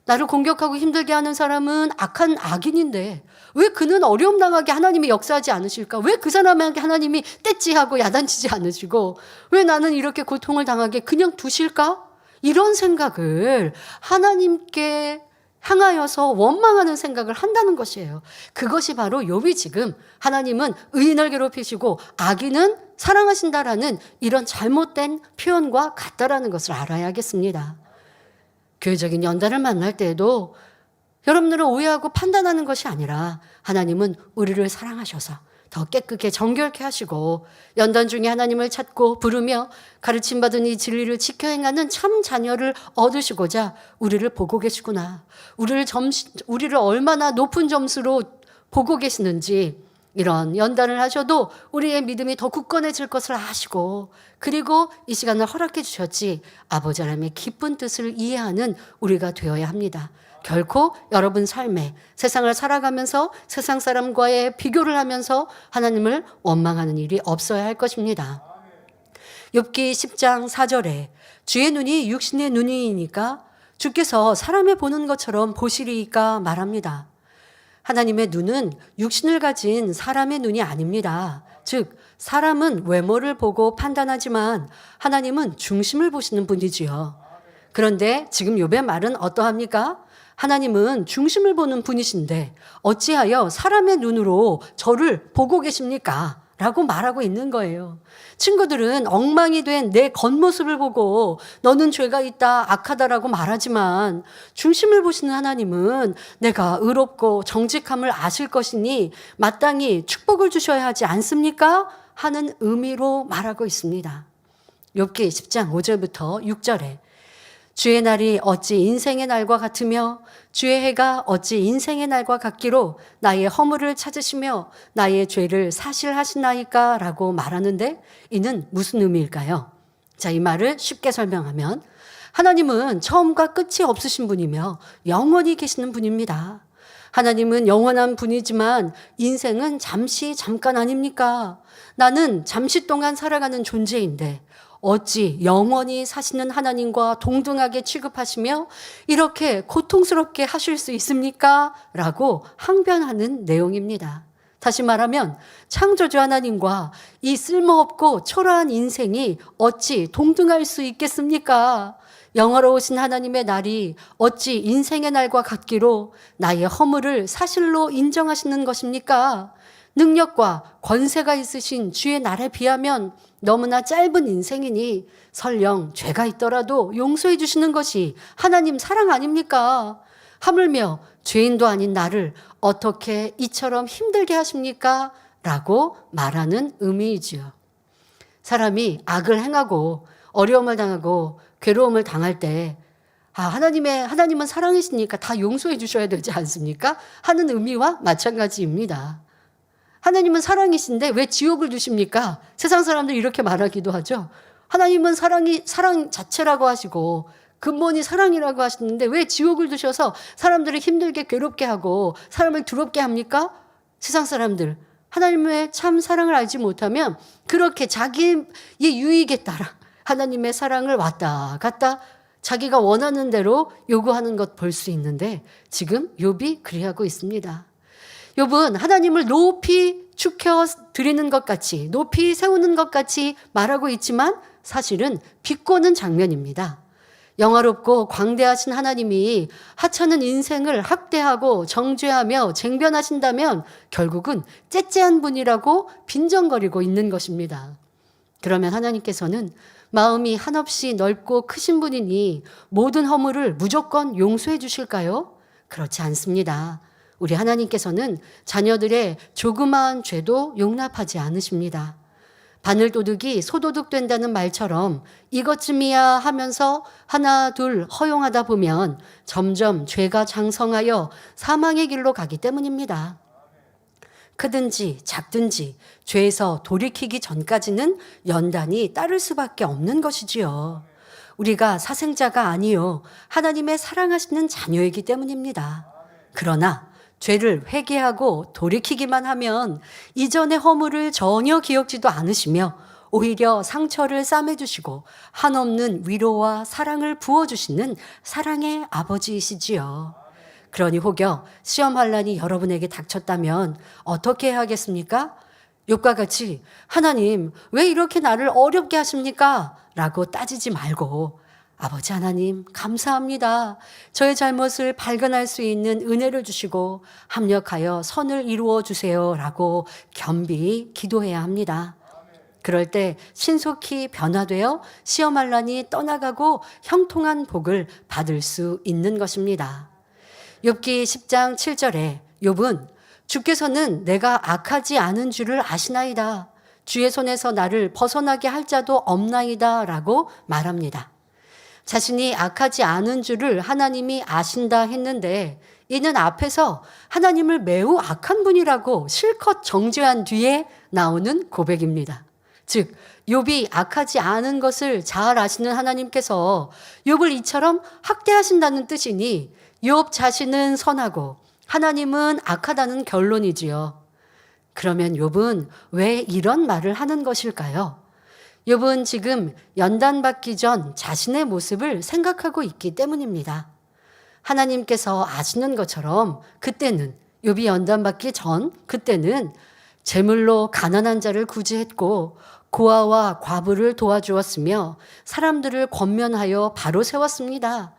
나를 공격하고 힘들게 하는 사람은 악한 악인인데 왜 그는 어려움 당하게 하나님이 역사하지 않으실까? 왜 그 사람에게 하나님이 떼찌하고 야단치지 않으시고 왜 나는 이렇게 고통을 당하게 그냥 두실까? 이런 생각을 하나님께 향하여서 원망하는 생각을 한다는 것이에요. 그것이 바로 욥이 지금 하나님은 의인을 괴롭히시고 악인은 사랑하신다라는 이런 잘못된 표현과 같다라는 것을 알아야겠습니다. 교회적인 연단을 만날 때에도 여러분들은 오해하고 판단하는 것이 아니라 하나님은 우리를 사랑하셔서 더 깨끗게 정결케 하시고 연단 중에 하나님을 찾고 부르며 가르침받은 이 진리를 지켜 행하는 참 자녀를 얻으시고자 우리를 보고 계시구나. 우리를 얼마나 높은 점수로 보고 계시는지 이런 연단을 하셔도 우리의 믿음이 더 굳건해질 것을 아시고 그리고 이 시간을 허락해 주셨지 아버지 하나님의 기쁜 뜻을 이해하는 우리가 되어야 합니다. 결코 여러분 삶에 세상을 살아가면서 세상 사람과의 비교를 하면서 하나님을 원망하는 일이 없어야 할 것입니다. 욥기 10장 4절에 주의 눈이 육신의 눈이니까 주께서 사람의 보는 것처럼 보시리이까 말합니다. 하나님의 눈은 육신을 가진 사람의 눈이 아닙니다. 즉 사람은 외모를 보고 판단하지만 하나님은 중심을 보시는 분이지요. 그런데 지금 욥의 말은 어떠합니까? 하나님은 중심을 보는 분이신데 어찌하여 사람의 눈으로 저를 보고 계십니까? 라고 말하고 있는 거예요. 친구들은 엉망이 된 내 겉모습을 보고 너는 죄가 있다, 악하다라고 말하지만 중심을 보시는 하나님은 내가 의롭고 정직함을 아실 것이니 마땅히 축복을 주셔야 하지 않습니까? 하는 의미로 말하고 있습니다. 욥기 10장 5절부터 6절에 주의 날이 어찌 인생의 날과 같으며 주의 해가 어찌 인생의 날과 같기로 나의 허물을 찾으시며 나의 죄를 사실하시나이까 라고 말하는데 이는 무슨 의미일까요? 자, 이 말을 쉽게 설명하면 하나님은 처음과 끝이 없으신 분이며 영원히 계시는 분입니다. 하나님은 영원한 분이지만 인생은 잠깐 아닙니까? 나는 잠시 동안 살아가는 존재인데 어찌 영원히 사시는 하나님과 동등하게 취급하시며 이렇게 고통스럽게 하실 수 있습니까? 라고 항변하는 내용입니다. 다시 말하면 창조주 하나님과 이 쓸모없고 초라한 인생이 어찌 동등할 수 있겠습니까? 영화로우신 하나님의 날이 어찌 인생의 날과 같기로 나의 허물을 사실로 인정하시는 것입니까? 능력과 권세가 있으신 주의 날에 비하면 너무나 짧은 인생이니 설령 죄가 있더라도 용서해 주시는 것이 하나님 사랑 아닙니까? 하물며 죄인도 아닌 나를 어떻게 이처럼 힘들게 하십니까? 라고 말하는 의미이지요. 사람이 악을 행하고 어려움을 당하고 괴로움을 당할 때 하나님은 사랑이시니까 다 용서해 주셔야 되지 않습니까? 하는 의미와 마찬가지입니다. 하나님은 사랑이신데 왜 지옥을 주십니까? 세상 사람들이 이렇게 말하기도 하죠. 하나님은 사랑 자체라고 하시고 근본이 사랑이라고 하시는데 왜 지옥을 두셔서 사람들을 힘들게 괴롭게 하고 사람을 두렵게 합니까? 세상 사람들 하나님의 참 사랑을 알지 못하면 그렇게 자기의 유익에 따라 하나님의 사랑을 왔다 갔다 자기가 원하는 대로 요구하는 것 볼 수 있는데 지금 욥이 그리하고 있습니다. 욥은 하나님을 높이 축혀 드리는 것 같이 높이 세우는 것 같이 말하고 있지만 사실은 비꼬는 장면입니다. 영화롭고 광대하신 하나님이 하찮은 인생을 학대하고 정죄하며 쟁변하신다면 결국은 째째한 분이라고 빈정거리고 있는 것입니다. 그러면 하나님께서는 마음이 한없이 넓고 크신 분이니 모든 허물을 무조건 용서해 주실까요? 그렇지 않습니다. 우리 하나님께서는 자녀들의 조그마한 죄도 용납하지 않으십니다. 바늘도둑이 소도둑 된다는 말처럼 이것쯤이야 하면서 하나 둘 허용하다 보면 점점 죄가 장성하여 사망의 길로 가기 때문입니다. 크든지 작든지 죄에서 돌이키기 전까지는 연단이 따를 수밖에 없는 것이지요. 우리가 사생자가 아니요 하나님의 사랑하시는 자녀이기 때문입니다. 그러나 죄를 회개하고 돌이키기만 하면 이전의 허물을 전혀 기억지도 않으시며 오히려 상처를 싸매주시고 한없는 위로와 사랑을 부어주시는 사랑의 아버지이시지요. 그러니 혹여 시험 환난이 여러분에게 닥쳤다면 어떻게 해야겠습니까? 욥과 같이 하나님 왜 이렇게 나를 어렵게 하십니까? 라고 따지지 말고 아버지 하나님 감사합니다. 저의 잘못을 발견할 수 있는 은혜를 주시고 합력하여 선을 이루어 주세요 라고 겸비 기도해야 합니다. 그럴 때 신속히 변화되어 시험 환난이 떠나가고 형통한 복을 받을 수 있는 것입니다. 욥기 10장 7절에 욥은 주께서는 내가 악하지 않은 줄을 아시나이다. 주의 손에서 나를 벗어나게 할 자도 없나이다 라고 말합니다. 자신이 악하지 않은 줄을 하나님이 아신다 했는데 이는 앞에서 하나님을 매우 악한 분이라고 실컷 정죄한 뒤에 나오는 고백입니다. 즉 욥이 악하지 않은 것을 잘 아시는 하나님께서 욥을 이처럼 학대하신다는 뜻이니 욥 자신은 선하고 하나님은 악하다는 결론이지요. 그러면 욥은 왜 이런 말을 하는 것일까요? 욥은 지금 연단받기 전 자신의 모습을 생각하고 있기 때문입니다. 하나님께서 아시는 것처럼 그때는 욥이 연단받기 전 그때는 재물로 가난한 자를 구제했고 고아와 과부를 도와주었으며 사람들을 권면하여 바로 세웠습니다.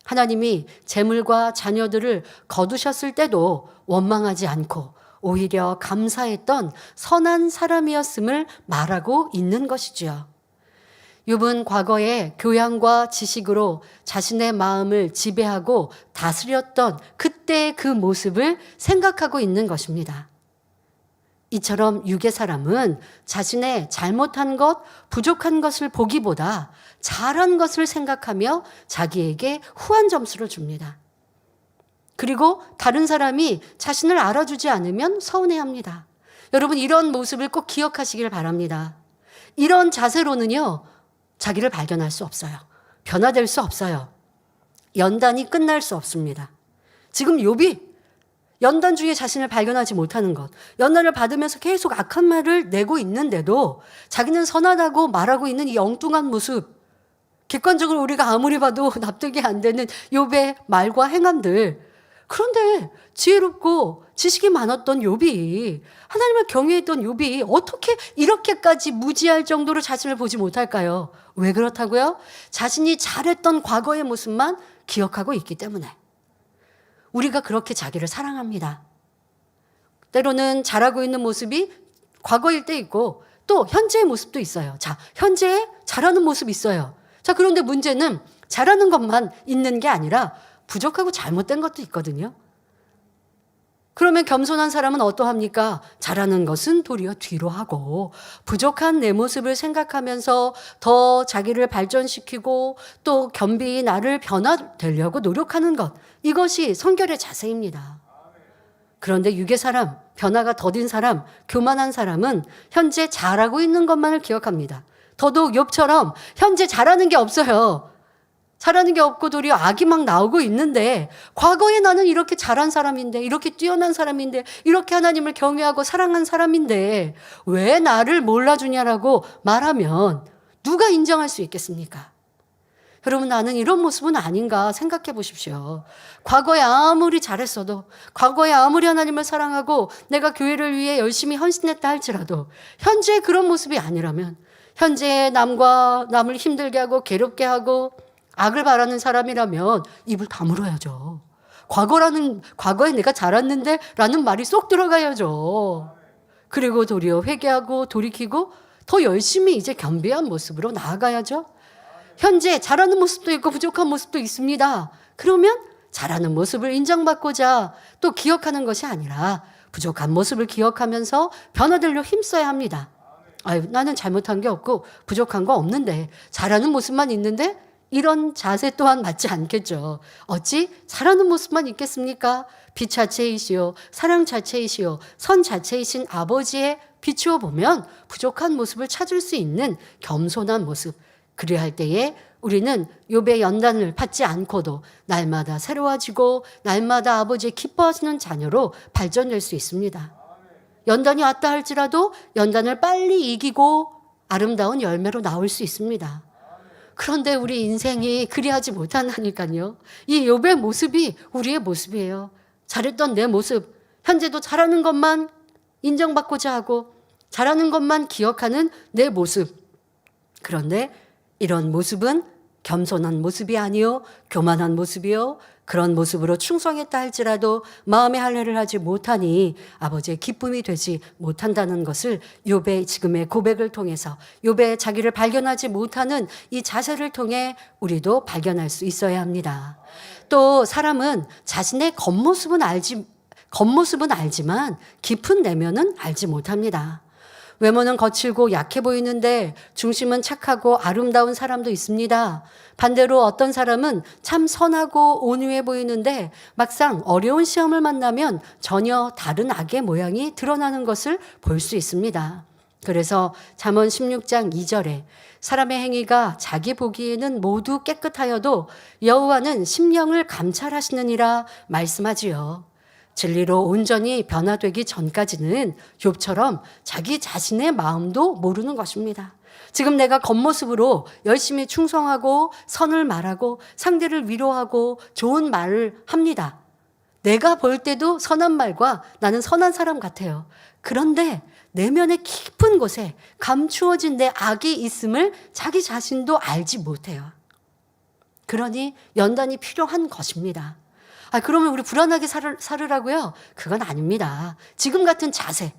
하나님이 재물과 자녀들을 거두셨을 때도 원망하지 않고 오히려 감사했던 선한 사람이었음을 말하고 있는 것이지요. 욥은 과거에 교양과 지식으로 자신의 마음을 지배하고 다스렸던 그때의 그 모습을 생각하고 있는 것입니다. 이처럼 육의 사람은 자신의 잘못한 것, 부족한 것을 보기보다 잘한 것을 생각하며 자기에게 후한 점수를 줍니다. 그리고 다른 사람이 자신을 알아주지 않으면 서운해합니다. 여러분 이런 모습을 꼭 기억하시길 바랍니다. 이런 자세로는요 자기를 발견할 수 없어요. 변화될 수 없어요. 연단이 끝날 수 없습니다. 지금 욥이 연단 중에 자신을 발견하지 못하는 것, 연단을 받으면서 계속 악한 말을 내고 있는데도 자기는 선하다고 말하고 있는 이 엉뚱한 모습, 객관적으로 우리가 아무리 봐도 납득이 안 되는 욥의 말과 행함들, 그런데 지혜롭고 지식이 많았던 욥이, 하나님을 경외했던 욥이 어떻게 이렇게까지 무지할 정도로 자신을 보지 못할까요? 왜 그렇다고요? 자신이 잘했던 과거의 모습만 기억하고 있기 때문에. 우리가 그렇게 자기를 사랑합니다. 때로는 잘하고 있는 모습이 과거일 때 있고 또 현재의 모습도 있어요. 자, 현재에 잘하는 모습이 있어요. 자, 그런데 문제는 잘하는 것만 있는 게 아니라 부족하고 잘못된 것도 있거든요. 그러면 겸손한 사람은 어떠합니까? 잘하는 것은 도리어 뒤로 하고 부족한 내 모습을 생각하면서 더 자기를 발전시키고 또 겸비히 나를 변화되려고 노력하는 것, 이것이 성결의 자세입니다. 그런데 육의 사람, 변화가 더딘 사람, 교만한 사람은 현재 잘하고 있는 것만을 기억합니다. 더더욱 욥처럼 현재 잘하는 게 없어요. 잘하는 게 없고 도리어 악이 막 나오고 있는데 과거에 나는 이렇게 잘한 사람인데, 이렇게 뛰어난 사람인데, 이렇게 하나님을 경외하고 사랑한 사람인데 왜 나를 몰라주냐라고 말하면 누가 인정할 수 있겠습니까? 여러분, 나는 이런 모습은 아닌가 생각해 보십시오. 과거에 아무리 잘했어도, 과거에 아무리 하나님을 사랑하고 내가 교회를 위해 열심히 헌신했다 할지라도 현재 그런 모습이 아니라면, 현재 남과 남을 힘들게 하고 괴롭게 하고 악을 바라는 사람이라면 입을 다물어야죠. 과거에 내가 잘했는데 라는 말이 쏙 들어가야죠. 그리고 도리어 회개하고 돌이키고 더 열심히 이제 겸비한 모습으로 나아가야죠. 현재 잘하는 모습도 있고 부족한 모습도 있습니다. 그러면 잘하는 모습을 인정받고자 또 기억하는 것이 아니라 부족한 모습을 기억하면서 변화되려 힘써야 합니다. 아유, 나는 잘못한 게 없고 부족한 거 없는데, 잘하는 모습만 있는데 이런 자세 또한 맞지 않겠죠. 어찌 잘하는 모습만 있겠습니까? 빛 자체이시요, 사랑 자체이시요, 선 자체이신 아버지에 비추어 보면 부족한 모습을 찾을 수 있는 겸손한 모습. 그래야 할 때에 우리는 욥의 연단을 받지 않고도 날마다 새로워지고 날마다 아버지의 기뻐하시는 자녀로 발전될 수 있습니다. 연단이 왔다 할지라도 연단을 빨리 이기고 아름다운 열매로 나올 수 있습니다. 그런데 우리 인생이 그리하지 못한다니까요. 이 욥의 모습이 우리의 모습이에요. 잘했던 내 모습, 현재도 잘하는 것만 인정받고자 하고 잘하는 것만 기억하는 내 모습. 그런데 이런 모습은 겸손한 모습이 아니요, 교만한 모습이요. 그런 모습으로 충성했다 할지라도 마음의 할례를 하지 못하니 아버지의 기쁨이 되지 못한다는 것을 욥의 지금의 고백을 통해서, 욥의 자기를 발견하지 못하는 이 자세를 통해 우리도 발견할 수 있어야 합니다. 또 사람은 자신의 겉모습은 알지만 깊은 내면은 알지 못합니다. 외모는 거칠고 약해 보이는데 중심은 착하고 아름다운 사람도 있습니다. 반대로 어떤 사람은 참 선하고 온유해 보이는데 막상 어려운 시험을 만나면 전혀 다른 악의 모양이 드러나는 것을 볼 수 있습니다. 그래서 잠언 16장 2절에 사람의 행위가 자기 보기에는 모두 깨끗하여도 여호와는 심령을 감찰하시느니라 말씀하지요. 진리로 온전히 변화되기 전까지는 욥처럼 자기 자신의 마음도 모르는 것입니다. 지금 내가 겉모습으로 열심히 충성하고 선을 말하고 상대를 위로하고 좋은 말을 합니다. 내가 볼 때도 선한 말과 나는 선한 사람 같아요. 그런데 내면의 깊은 곳에 감추어진 내 악이 있음을 자기 자신도 알지 못해요. 그러니 연단이 필요한 것입니다. 그러면 우리 불안하게 살으라고요? 그건 아닙니다. 지금 같은 자세.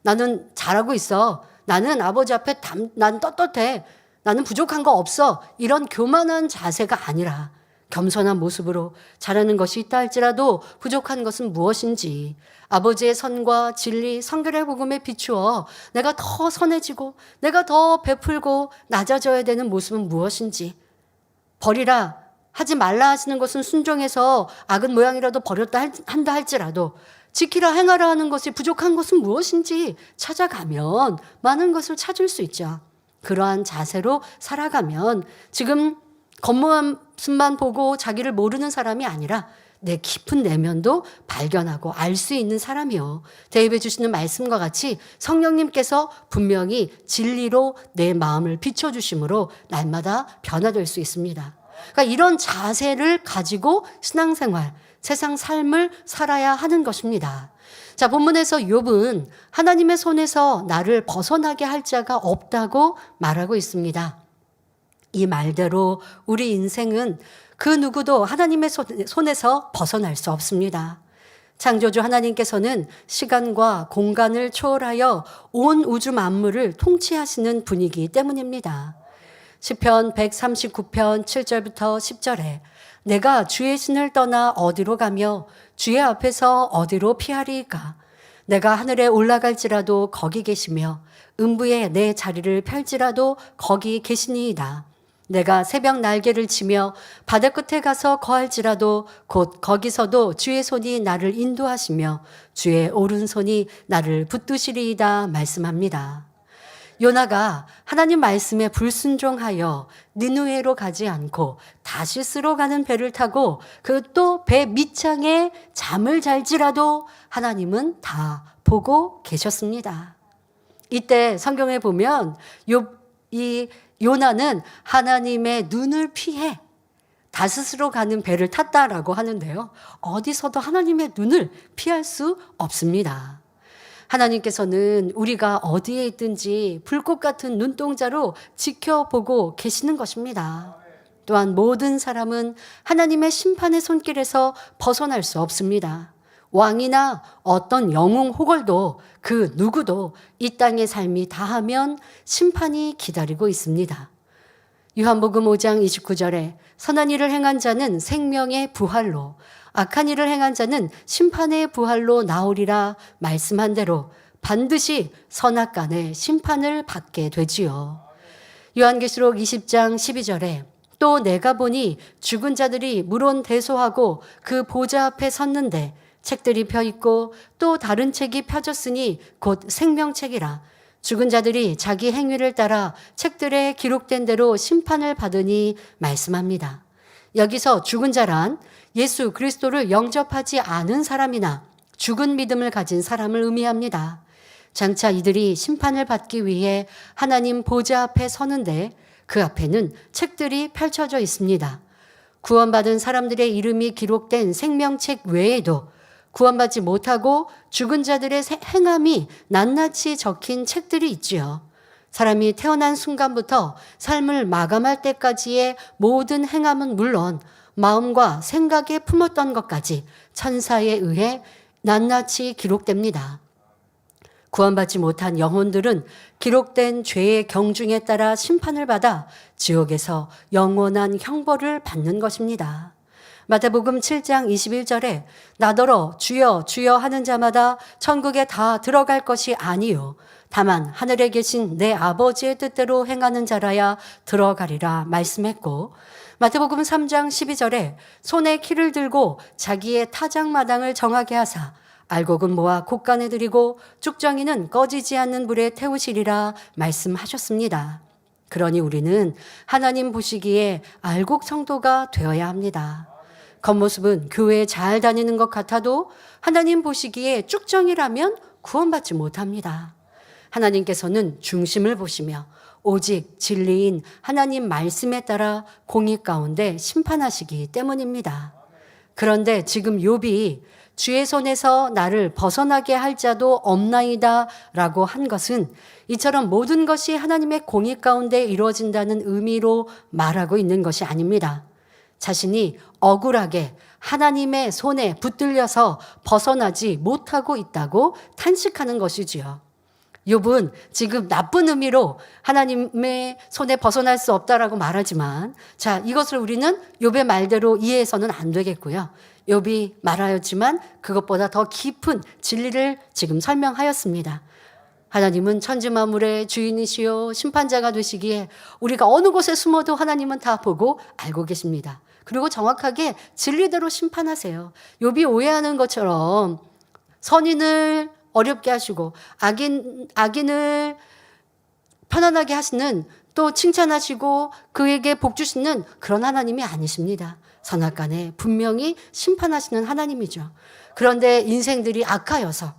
나는 잘하고 있어. 나는 아버지 앞에 난 떳떳해. 나는 부족한 거 없어. 이런 교만한 자세가 아니라 겸손한 모습으로 잘하는 것이 있다 할지라도 부족한 것은 무엇인지 아버지의 선과 진리, 성결의 복음에 비추어 내가 더 선해지고 내가 더 베풀고 낮아져야 되는 모습은 무엇인지 버리라. 하지 말라 하시는 것은 순종해서 악은 모양이라도 버렸다 한다 할지라도 지키라 행하라 하는 것이 부족한 것은 무엇인지 찾아가면 많은 것을 찾을 수 있죠. 그러한 자세로 살아가면 지금 겉모습만 보고 자기를 모르는 사람이 아니라 내 깊은 내면도 발견하고 알 수 있는 사람이요. 대입해 주시는 말씀과 같이 성령님께서 분명히 진리로 내 마음을 비춰주심으로 날마다 변화될 수 있습니다. 그러니까 이런 자세를 가지고 신앙생활, 세상 삶을 살아야 하는 것입니다. 자, 본문에서 욥은 하나님의 손에서 나를 벗어나게 할 자가 없다고 말하고 있습니다. 이 말대로 우리 인생은 그 누구도 하나님의 손에서 벗어날 수 없습니다. 창조주 하나님께서는 시간과 공간을 초월하여 온 우주 만물을 통치하시는 분이기 때문입니다. 시편 139편 7절부터 10절에 내가 주의 신을 떠나 어디로 가며 주의 앞에서 어디로 피하리이까? 내가 하늘에 올라갈지라도 거기 계시며 음부에 내 자리를 펼지라도 거기 계시니이다. 내가 새벽 날개를 치며 바다 끝에 가서 거할지라도 곧 거기서도 주의 손이 나를 인도하시며 주의 오른손이 나를 붙드시리이다 말씀합니다. 요나가 하나님 말씀에 불순종하여 니느웨로 가지 않고 다시스로 가는 배를 타고 그 또 배 밑창에 잠을 잘지라도 하나님은 다 보고 계셨습니다. 이때 성경에 보면 이 요나는 하나님의 눈을 피해 다스스로 가는 배를 탔다라고 하는데요. 어디서도 하나님의 눈을 피할 수 없습니다. 하나님께서는 우리가 어디에 있든지 불꽃 같은 눈동자로 지켜보고 계시는 것입니다. 또한 모든 사람은 하나님의 심판의 손길에서 벗어날 수 없습니다. 왕이나 어떤 영웅 호걸도 그 누구도 이 땅의 삶이 다하면 심판이 기다리고 있습니다. 요한복음 5장 29절에 선한 일을 행한 자는 생명의 부활로 악한 일을 행한 자는 심판의 부활로 나오리라 말씀한 대로 반드시 선악간의 심판을 받게 되지요. 요한계시록 20장 12절에 또 내가 보니 죽은 자들이 물온대소하고 그 보좌 앞에 섰는데 책들이 펴 있고 또 다른 책이 펴졌으니 곧 생명책이라. 죽은 자들이 자기 행위를 따라 책들에 기록된 대로 심판을 받으니 말씀합니다. 여기서 죽은 자란 예수 그리스도를 영접하지 않은 사람이나 죽은 믿음을 가진 사람을 의미합니다. 장차 이들이 심판을 받기 위해 하나님 보좌 앞에 서는데 그 앞에는 책들이 펼쳐져 있습니다. 구원받은 사람들의 이름이 기록된 생명책 외에도 구원받지 못하고 죽은 자들의 행함이 낱낱이 적힌 책들이 있지요. 사람이 태어난 순간부터 삶을 마감할 때까지의 모든 행함은 물론 마음과 생각에 품었던 것까지 천사에 의해 낱낱이 기록됩니다. 구원받지 못한 영혼들은 기록된 죄의 경중에 따라 심판을 받아 지옥에서 영원한 형벌을 받는 것입니다. 마태복음 7장 21절에 나더러 주여 주여 하는 자마다 천국에 다 들어갈 것이 아니요 다만 하늘에 계신 내 아버지의 뜻대로 행하는 자라야 들어가리라 말씀했고, 마태복음 3장 12절에 손에 키를 들고 자기의 타작마당을 정하게 하사 알곡은 모아 곡간에 들이고 쭉정이는 꺼지지 않는 불에 태우시리라 말씀하셨습니다. 그러니 우리는 하나님 보시기에 알곡 성도가 되어야 합니다. 겉모습은 교회에 잘 다니는 것 같아도 하나님 보시기에 쭉정이라면 구원받지 못합니다. 하나님께서는 중심을 보시며 오직 진리인 하나님 말씀에 따라 공의 가운데 심판하시기 때문입니다. 그런데 지금 욥이 주의 손에서 나를 벗어나게 할 자도 없나이다 라고 한 것은 이처럼 모든 것이 하나님의 공의 가운데 이루어진다는 의미로 말하고 있는 것이 아닙니다. 자신이 억울하게 하나님의 손에 붙들려서 벗어나지 못하고 있다고 탄식하는 것이지요. 욥은 지금 나쁜 의미로 하나님의 손에 벗어날 수 없다라고 말하지만, 자, 이것을 우리는 욥의 말대로 이해해서는 안 되겠고요. 욥이 말하였지만 그것보다 더 깊은 진리를 지금 설명하였습니다. 하나님은 천지 만물의 주인이시요 심판자가 되시기에 우리가 어느 곳에 숨어도 하나님은 다 보고 알고 계십니다. 그리고 정확하게 진리대로 심판하세요. 욥이 오해하는 것처럼 선인을 어렵게 하시고 악인을 편안하게 하시는, 또 칭찬하시고 그에게 복 주시는 그런 하나님이 아니십니다. 선악간에 분명히 심판하시는 하나님이죠. 그런데 인생들이 악하여서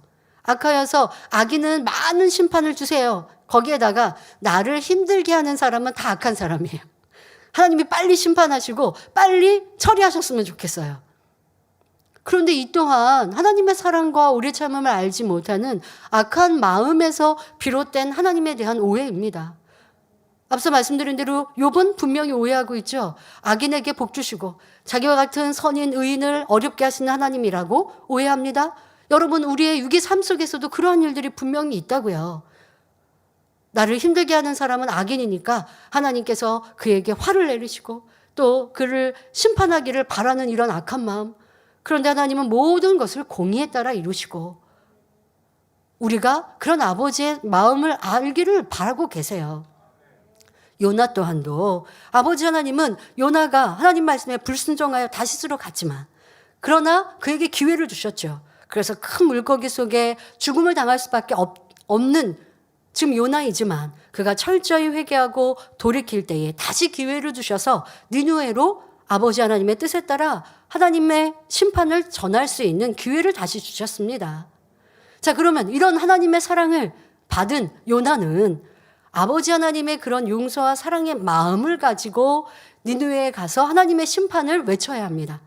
악인은 많은 심판을 주세요. 거기에다가 나를 힘들게 하는 사람은 다 악한 사람이에요. 하나님이 빨리 심판하시고 빨리 처리하셨으면 좋겠어요. 그런데 이 또한 하나님의 사랑과 오래 참음을 알지 못하는 악한 마음에서 비롯된 하나님에 대한 오해입니다. 앞서 말씀드린 대로 욥은 분명히 오해하고 있죠. 악인에게 복 주시고 자기와 같은 선인 의인을 어렵게 하시는 하나님이라고 오해합니다. 여러분, 우리의 유기 삶 속에서도 그러한 일들이 분명히 있다고요. 나를 힘들게 하는 사람은 악인이니까 하나님께서 그에게 화를 내리시고 또 그를 심판하기를 바라는 이런 악한 마음. 그런데 하나님은 모든 것을 공의에 따라 이루시고 우리가 그런 아버지의 마음을 알기를 바라고 계세요. 요나 또한도 아버지 하나님은 요나가 하나님 말씀에 불순종하여 다시스로 갔지만, 그러나 그에게 기회를 주셨죠. 그래서 큰 물고기 속에 죽음을 당할 수밖에 없는 지금 요나이지만 그가 철저히 회개하고 돌이킬 때에 다시 기회를 주셔서 니느웨로 아버지 하나님의 뜻에 따라 하나님의 심판을 전할 수 있는 기회를 다시 주셨습니다. 자, 그러면 이런 하나님의 사랑을 받은 요나는 아버지 하나님의 그런 용서와 사랑의 마음을 가지고 니느웨에 가서 하나님의 심판을 외쳐야 합니다.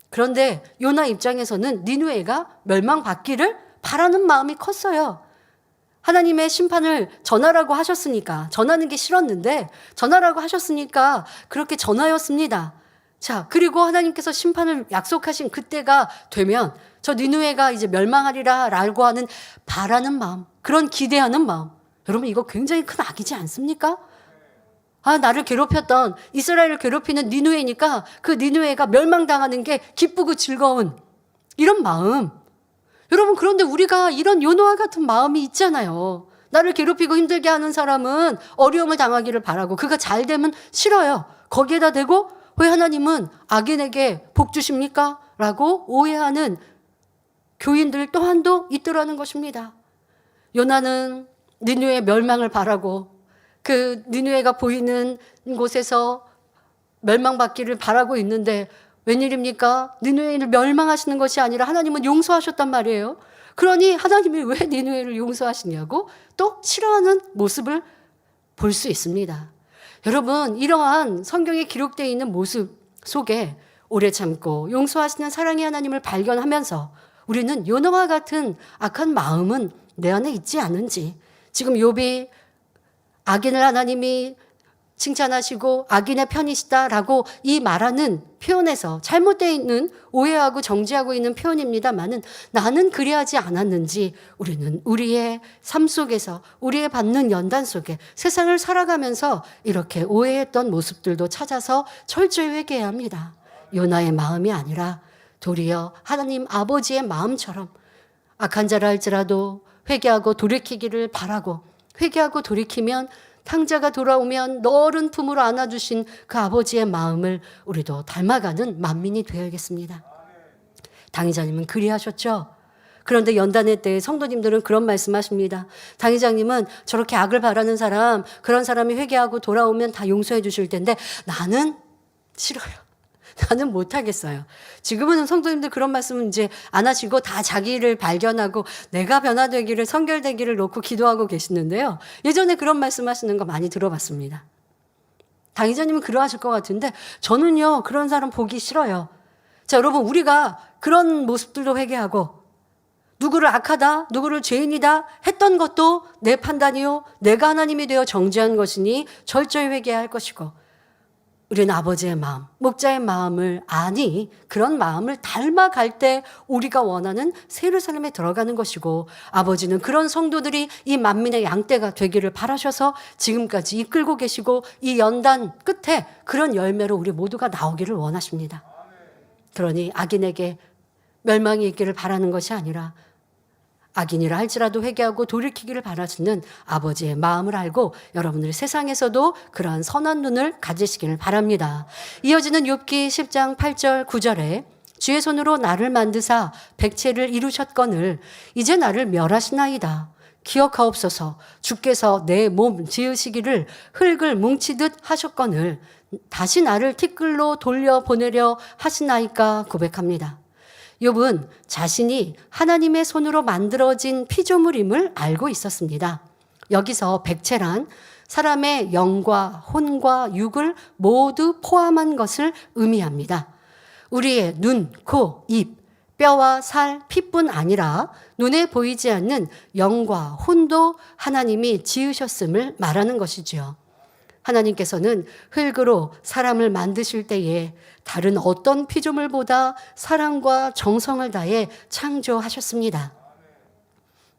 그런데 요나 입장에서는 니느웨가 멸망받기를 바라는 마음이 컸어요. 하나님의 심판을 전하라고 하셨으니까, 전하는 게 싫었는데 전하라고 하셨으니까 그렇게 전하였습니다. 자, 그리고 하나님께서 심판을 약속하신 그때가 되면 저 니느웨가 이제 멸망하리라 라고 하는 바라는 마음, 그런 기대하는 마음. 여러분, 이거 굉장히 큰 악이지 않습니까? 아, 나를 괴롭혔던, 이스라엘을 괴롭히는 니느웨니까 그 니느웨가 멸망당하는 게 기쁘고 즐거운 이런 마음. 여러분, 그런데 우리가 이런 요나와 같은 마음이 있잖아요. 나를 괴롭히고 힘들게 하는 사람은 어려움을 당하기를 바라고 그가 잘 되면 싫어요. 거기에다 대고 왜 하나님은 악인에게 복 주십니까? 라고 오해하는 교인들 또한도 있더라는 것입니다. 요나는 니느웨의 멸망을 바라고 그 니느웨가 보이는 곳에서 멸망받기를 바라고 있는데 웬일입니까? 니느웨를 멸망하시는 것이 아니라 하나님은 용서하셨단 말이에요. 그러니 하나님이 왜 니느웨를 용서하시냐고 또 싫어하는 모습을 볼 수 있습니다. 여러분, 이러한 성경에 기록되어 있는 모습 속에 오래 참고 용서하시는 사랑의 하나님을 발견하면서 우리는 요나와 같은 악한 마음은 내 안에 있지 않은지, 지금 욥이 악인을 하나님이 칭찬하시고 악인의 편이시다라고 이 말하는 표현에서 잘못되어 있는, 오해하고 정지하고 있는 표현입니다만은 나는 그리하지 않았는지 우리는 우리의 삶 속에서, 우리의 받는 연단 속에 세상을 살아가면서 이렇게 오해했던 모습들도 찾아서 철저히 회개해야 합니다. 요나의 마음이 아니라 도리어 하나님 아버지의 마음처럼 악한 자라 할지라도 회개하고 돌이키기를 바라고, 회개하고 돌이키면 탕자가 돌아오면 너른 품으로 안아주신 그 아버지의 마음을 우리도 닮아가는 만민이 되어야겠습니다. 당회장님은 그리하셨죠? 그런데 연단회 때 성도님들은 그런 말씀하십니다. 당회장님은 저렇게 악을 바라는 사람, 그런 사람이 회개하고 돌아오면 다 용서해 주실 텐데 나는 싫어요. 나는 못하겠어요. 지금은 성도님들 그런 말씀은 이제 안 하시고 다 자기를 발견하고 내가 변화되기를, 성결되기를 놓고 기도하고 계시는데요. 예전에 그런 말씀 하시는 거 많이 들어봤습니다. 당의자님은 그러하실 것 같은데 저는요, 그런 사람 보기 싫어요. 자, 여러분, 우리가 그런 모습들도 회개하고 누구를 악하다, 누구를 죄인이다 했던 것도 내 판단이요, 내가 하나님이 되어 정죄한 것이니 철저히 회개해야 할 것이고, 우리는 아버지의 마음, 목자의 마음을 아니 그런 마음을 닮아갈 때 우리가 원하는 새 예루살렘에 들어가는 것이고, 아버지는 그런 성도들이 이 만민의 양떼가 되기를 바라셔서 지금까지 이끌고 계시고 이 연단 끝에 그런 열매로 우리 모두가 나오기를 원하십니다. 그러니 악인에게 멸망이 있기를 바라는 것이 아니라 악인이라 할지라도 회개하고 돌이키기를 바라시는 아버지의 마음을 알고 여러분들 세상에서도 그러한 선한 눈을 가지시기를 바랍니다. 이어지는 욥기 10장 8절 9절에 주의 손으로 나를 만드사 백체를 이루셨거늘 이제 나를 멸하시나이다. 기억하옵소서. 주께서 내 몸 지으시기를 흙을 뭉치듯 하셨거늘 다시 나를 티끌로 돌려보내려 하시나이까 고백합니다. 욥은 자신이 하나님의 손으로 만들어진 피조물임을 알고 있었습니다. 여기서 백체란 사람의 영과 혼과 육을 모두 포함한 것을 의미합니다. 우리의 눈, 코, 입, 뼈와 살, 피뿐 아니라 눈에 보이지 않는 영과 혼도 하나님이 지으셨음을 말하는 것이지요. 하나님께서는 흙으로 사람을 만드실 때에 다른 어떤 피조물보다 사랑과 정성을 다해 창조하셨습니다.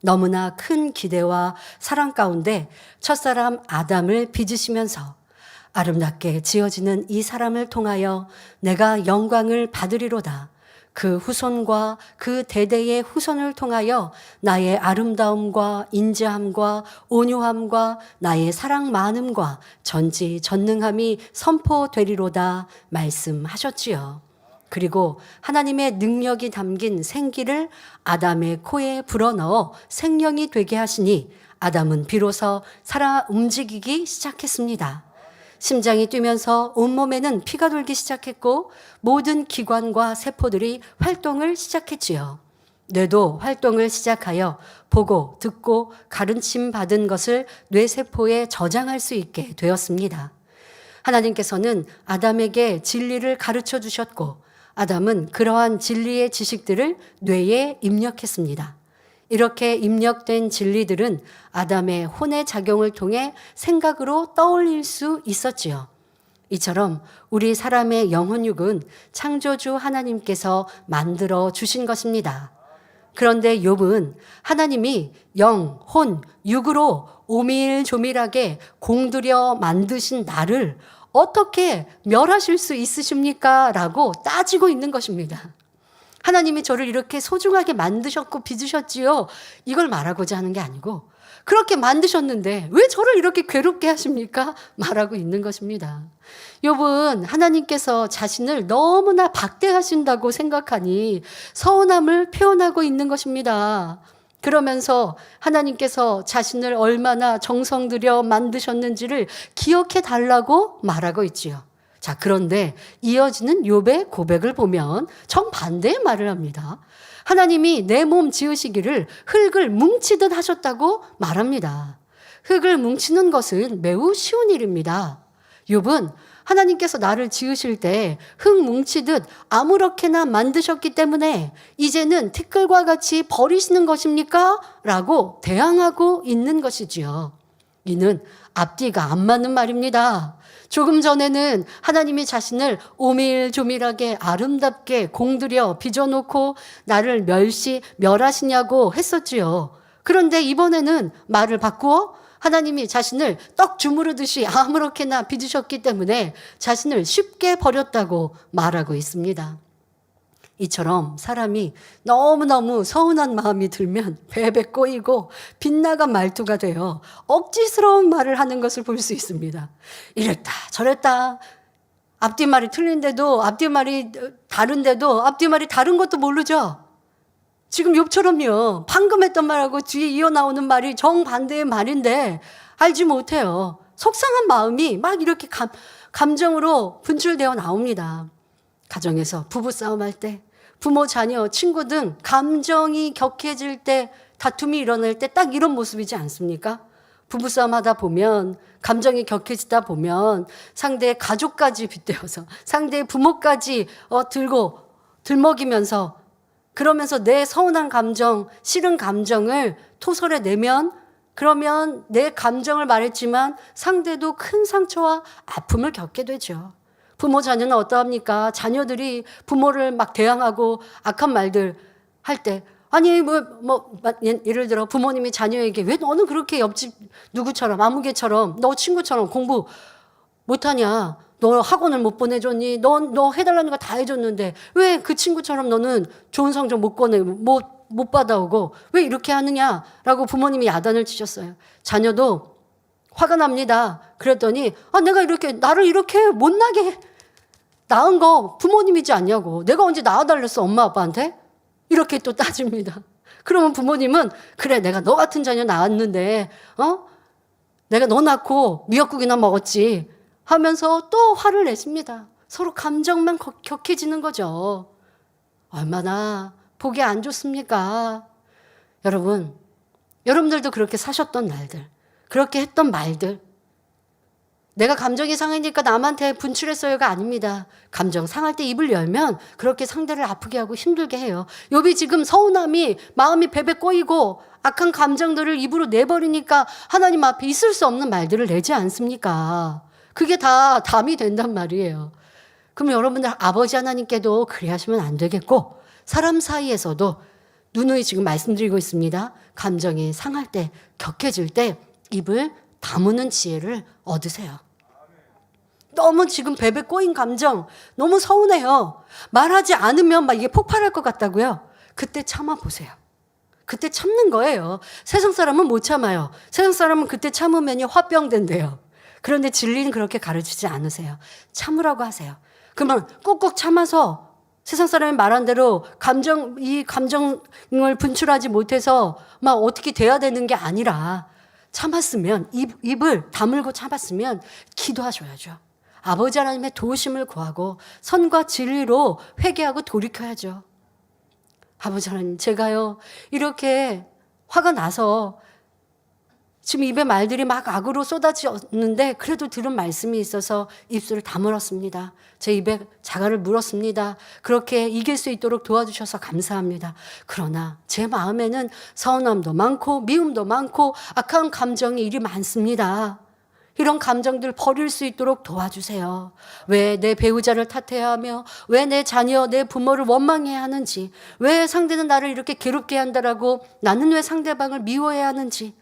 너무나 큰 기대와 사랑 가운데 첫사람 아담을 빚으시면서 아름답게 지어지는 이 사람을 통하여 내가 영광을 받으리로다. 그 후손과 그 대대의 후손을 통하여 나의 아름다움과 인자함과 온유함과 나의 사랑 많음과 전지전능함이 선포되리로다 말씀하셨지요. 그리고 하나님의 능력이 담긴 생기를 아담의 코에 불어넣어 생명이 되게 하시니 아담은 비로소 살아 움직이기 시작했습니다. 심장이 뛰면서 온몸에는 피가 돌기 시작했고 모든 기관과 세포들이 활동을 시작했지요. 뇌도 활동을 시작하여 보고 듣고 가르침 받은 것을 뇌세포에 저장할 수 있게 되었습니다. 하나님께서는 아담에게 진리를 가르쳐 주셨고 아담은 그러한 진리의 지식들을 뇌에 입력했습니다. 이렇게 입력된 진리들은 아담의 혼의 작용을 통해 생각으로 떠올릴 수 있었지요. 이처럼 우리 사람의 영혼육은 창조주 하나님께서 만들어 주신 것입니다. 그런데 욥은 하나님이 영, 혼, 육으로 오밀조밀하게 공들여 만드신 나를 어떻게 멸하실 수 있으십니까? 라고 따지고 있는 것입니다. 하나님이 저를 이렇게 소중하게 만드셨고 빚으셨지요. 이걸 말하고자 하는 게 아니고 그렇게 만드셨는데 왜 저를 이렇게 괴롭게 하십니까? 말하고 있는 것입니다. 욥은 하나님께서 자신을 너무나 박대하신다고 생각하니 서운함을 표현하고 있는 것입니다. 그러면서 하나님께서 자신을 얼마나 정성 들여 만드셨는지를 기억해 달라고 말하고 있지요. 자, 그런데 이어지는 욥의 고백을 보면 정반대의 말을 합니다. 하나님이 내 몸 지으시기를 흙을 뭉치듯 하셨다고 말합니다. 흙을 뭉치는 것은 매우 쉬운 일입니다. 욥은 하나님께서 나를 지으실 때 흙 뭉치듯 아무렇게나 만드셨기 때문에 이제는 티끌과 같이 버리시는 것입니까? 라고 대항하고 있는 것이지요. 이는 앞뒤가 안 맞는 말입니다. 조금 전에는 하나님이 자신을 오밀조밀하게 아름답게 공들여 빚어놓고 나를 멸하시냐고 했었지요. 그런데 이번에는 말을 바꾸어 하나님이 자신을 떡 주무르듯이 아무렇게나 빚으셨기 때문에 자신을 쉽게 버렸다고 말하고 있습니다. 이처럼 사람이 너무너무 서운한 마음이 들면 베베 꼬이고 빗나간 말투가 되어 억지스러운 말을 하는 것을 볼 수 있습니다. 이랬다 저랬다, 앞뒤말이 틀린데도 앞뒤말이 다른데도 앞뒤말이 다른 것도 모르죠. 지금 욥처럼요, 방금 했던 말하고 뒤에 이어나오는 말이 정반대의 말인데 알지 못해요. 속상한 마음이 막 이렇게 감정으로 분출되어 나옵니다. 가정에서 부부싸움할 때, 부모, 자녀, 친구 등 감정이 격해질 때, 다툼이 일어날 때 딱 이런 모습이지 않습니까? 부부싸움 하다 보면, 감정이 격해지다 보면 상대의 가족까지 빗대어서 상대의 부모까지 들먹이면서, 그러면서 내 서운한 감정, 싫은 감정을 토설해 내면, 그러면 내 감정을 말했지만 상대도 큰 상처와 아픔을 겪게 되죠. 부모 자녀는 어떠합니까? 자녀들이 부모를 막 대항하고 악한 말들 할 때, 아니 예를 들어 부모님이 자녀에게 왜 너는 그렇게 옆집 누구처럼 아무개처럼 너 친구처럼 공부 못하냐? 너 학원을 못 보내줬니? 너 해달라는 거 다 해줬는데 왜 그 친구처럼 너는 좋은 성적 못 받아오고 왜 이렇게 하느냐라고 부모님이 야단을 치셨어요. 자녀도 화가 납니다. 그랬더니 내가 나를 이렇게 못나게 낳은 거 부모님이지 않냐고. 내가 언제 낳아달랬어 엄마 아빠한테? 이렇게 또 따집니다. 그러면 부모님은 그래 내가 너 같은 자녀 낳았는데 내가 너 낳고 미역국이나 먹었지 하면서 또 화를 내십니다. 서로 감정만 격해지는 거죠. 얼마나 보기 안 좋습니까? 여러분들도 그렇게 사셨던 날들, 그렇게 했던 말들, 내가 감정이 상하니까 남한테 분출했어요가 아닙니다. 감정 상할 때 입을 열면 그렇게 상대를 아프게 하고 힘들게 해요. 욥이 지금 서운함이 마음이 베베 꼬이고 악한 감정들을 입으로 내버리니까 하나님 앞에 있을 수 없는 말들을 내지 않습니까? 그게 다 담이 된단 말이에요. 그럼 여러분들 아버지 하나님께도 그래 하시면 안 되겠고, 사람 사이에서도 누누이 지금 말씀드리고 있습니다. 감정이 상할 때, 격해질 때 입을 다무는 지혜를 얻으세요. 너무 지금 베베 꼬인 감정, 너무 서운해요. 말하지 않으면 막 이게 폭발할 것 같다고요. 그때 참아보세요. 그때 참는 거예요. 세상 사람은 못 참아요. 세상 사람은 그때 참으면 화병 된대요. 그런데 진리는 그렇게 가르치지 않으세요. 참으라고 하세요. 그러면 꾹꾹 참아서 세상 사람이 말한 대로 이 감정을 분출하지 못해서 막 어떻게 돼야 되는 게 아니라 참았으면, 입을 다물고 참았으면 기도하셔야죠. 아버지 하나님의 도우심을 구하고 선과 진리로 회개하고 돌이켜야죠. 아버지 하나님, 제가요 이렇게 화가 나서 지금 입에 말들이 막 악으로 쏟아졌는데 그래도 들은 말씀이 있어서 입술을 다물었습니다. 제 입에 자갈을 물었습니다. 그렇게 이길 수 있도록 도와주셔서 감사합니다. 그러나 제 마음에는 서운함도 많고 미움도 많고 악한 감정이 이리 많습니다. 이런 감정들 버릴 수 있도록 도와주세요. 왜 내 배우자를 탓해야 하며, 왜 내 자녀, 내 부모를 원망해야 하는지, 왜 상대는 나를 이렇게 괴롭게 한다라고 나는 왜 상대방을 미워해야 하는지,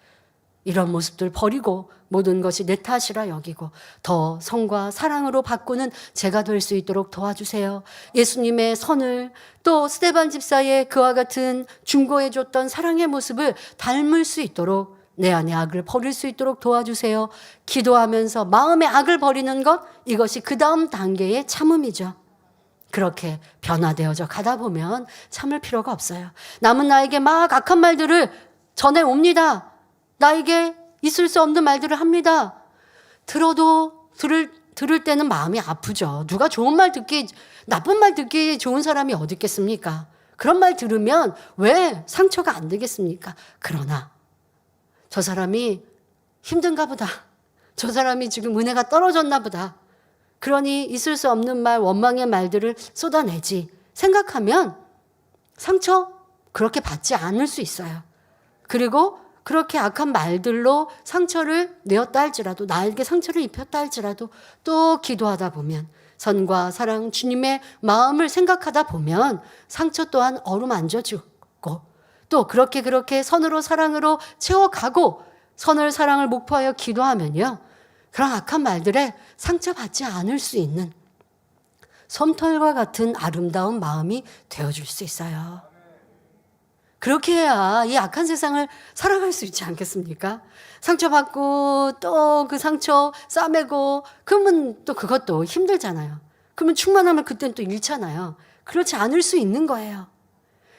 이런 모습들 버리고 모든 것이 내 탓이라 여기고 더 성과 사랑으로 바꾸는 제가 될 수 있도록 도와주세요. 예수님의 선을, 또 스데반 집사의 그와 같은 중고해줬던 사랑의 모습을 닮을 수 있도록 내 안에 악을 버릴 수 있도록 도와주세요. 기도하면서 마음의 악을 버리는 것, 이것이 그 다음 단계의 참음이죠. 그렇게 변화되어져 가다 보면 참을 필요가 없어요. 남은 나에게 막 악한 말들을 전해옵니다. 나에게 있을 수 없는 말들을 합니다. 들어도 들을 때는 마음이 아프죠. 누가 좋은 말 듣기, 나쁜 말 듣기 좋은 사람이 어디 있겠습니까? 그런 말 들으면 왜 상처가 안 되겠습니까? 그러나 저 사람이 힘든가 보다. 저 사람이 지금 은혜가 떨어졌나 보다. 그러니 있을 수 없는 말, 원망의 말들을 쏟아내지 생각하면 상처 그렇게 받지 않을 수 있어요. 그리고 그렇게 악한 말들로 상처를 내었다 할지라도, 나에게 상처를 입혔다 할지라도 또 기도하다 보면, 선과 사랑, 주님의 마음을 생각하다 보면 상처 또한 어루만져지고, 또 그렇게 선으로 사랑으로 채워가고 선을 사랑을 목표하여 기도하면요, 그런 악한 말들에 상처받지 않을 수 있는 솜털과 같은 아름다운 마음이 되어줄 수 있어요. 그렇게 해야 이 악한 세상을 살아갈 수 있지 않겠습니까? 상처받고 또 그 상처 싸매고 그러면 또 그것도 힘들잖아요. 그러면 충만함을 그때는 또 잃잖아요. 그렇지 않을 수 있는 거예요.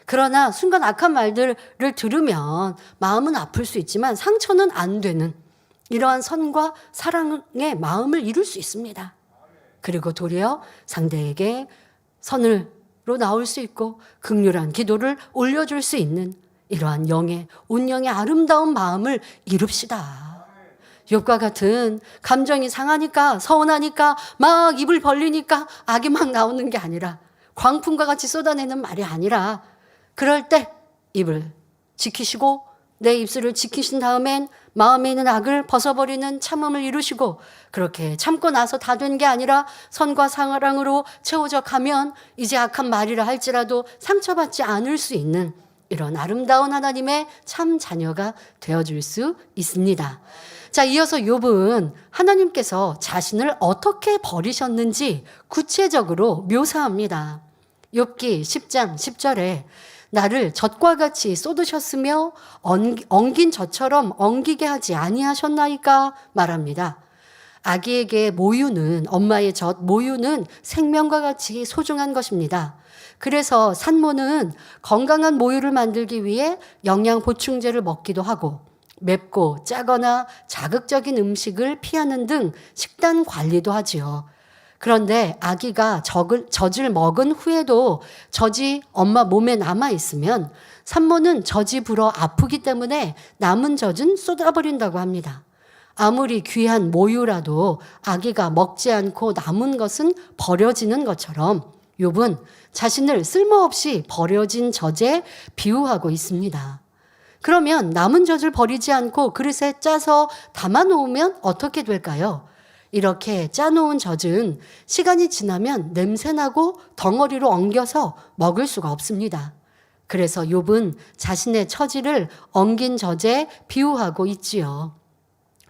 그러나 순간 악한 말들을 들으면 마음은 아플 수 있지만 상처는 안 되는 이러한 선과 사랑의 마음을 이룰 수 있습니다. 그리고 도리어 상대에게 선으로 나올 수 있고 긍휼한 기도를 올려줄 수 있는 이러한 영의 운영의 아름다운 마음을 이룹시다. 욥과 같은 감정이 상하니까 서운하니까 막 입을 벌리니까 악이 막 나오는 게 아니라 광풍과 같이 쏟아내는 말이 아니라 그럴 때 입을 지키시고 내 입술을 지키신 다음엔 마음에 있는 악을 벗어버리는 참음을 이루시고 그렇게 참고 나서 다 된 게 아니라 선과 사랑으로 채워져 가면 이제 악한 말이라 할지라도 상처받지 않을 수 있는 이런 아름다운 하나님의 참 자녀가 되어줄 수 있습니다. 자, 이어서 욥은 하나님께서 자신을 어떻게 버리셨는지 구체적으로 묘사합니다. 욥기 10장 10절에 나를 젖과 같이 쏟으셨으며 엉긴 젖처럼 엉기게 하지 아니하셨나이까 말합니다. 아기에게 모유는, 엄마의 젖 모유는 생명과 같이 소중한 것입니다. 그래서 산모는 건강한 모유를 만들기 위해 영양 보충제를 먹기도 하고 맵고 짜거나 자극적인 음식을 피하는 등 식단 관리도 하지요. 그런데 아기가 젖을 먹은 후에도 젖이 엄마 몸에 남아있으면 산모는 젖이 불어 아프기 때문에 남은 젖은 쏟아버린다고 합니다. 아무리 귀한 모유라도 아기가 먹지 않고 남은 것은 버려지는 것처럼 욥은 자신을 쓸모없이 버려진 젖에 비유하고 있습니다. 그러면 남은 젖을 버리지 않고 그릇에 짜서 담아놓으면 어떻게 될까요? 이렇게 짜놓은 젖은 시간이 지나면 냄새나고 덩어리로 엉겨서 먹을 수가 없습니다. 그래서 욥은 자신의 처지를 엉긴 젖에 비유하고 있지요.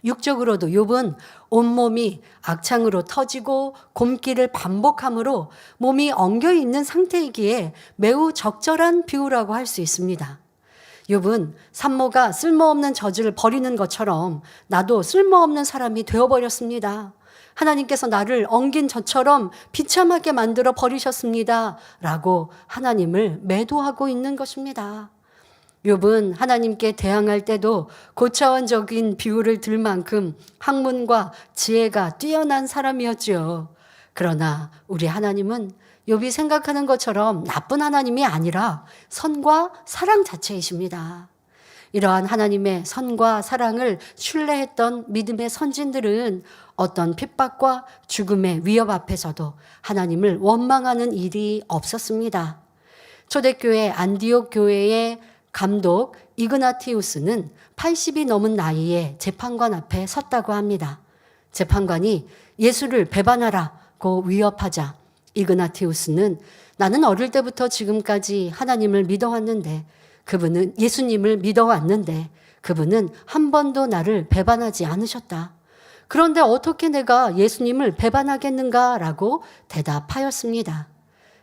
육적으로도 욥은 온몸이 악창으로 터지고 곪기를 반복함으로 몸이 엉겨 있는 상태이기에 매우 적절한 비유라고 할 수 있습니다. 욥은 산모가 쓸모없는 젖을 버리는 것처럼 나도 쓸모없는 사람이 되어버렸습니다. 하나님께서 나를 엉긴 젖처럼 비참하게 만들어 버리셨습니다. 라고 하나님을 매도하고 있는 것입니다. 욥은 하나님께 대항할 때도 고차원적인 비유를 들 만큼 학문과 지혜가 뛰어난 사람이었지요. 그러나 우리 하나님은 욥이 생각하는 것처럼 나쁜 하나님이 아니라 선과 사랑 자체이십니다. 이러한 하나님의 선과 사랑을 신뢰했던 믿음의 선진들은 어떤 핍박과 죽음의 위협 앞에서도 하나님을 원망하는 일이 없었습니다. 초대교회 안디옥 교회의 감독 이그나티우스는 80이 넘은 나이에 재판관 앞에 섰다고 합니다. 재판관이 예수를 배반하라고 위협하자 이그나티우스는 나는 어릴 때부터 지금까지 하나님을 믿어왔는데 예수님을 믿어왔는데 그분은 한 번도 나를 배반하지 않으셨다. 그런데 어떻게 내가 예수님을 배반하겠는가라고 대답하였습니다.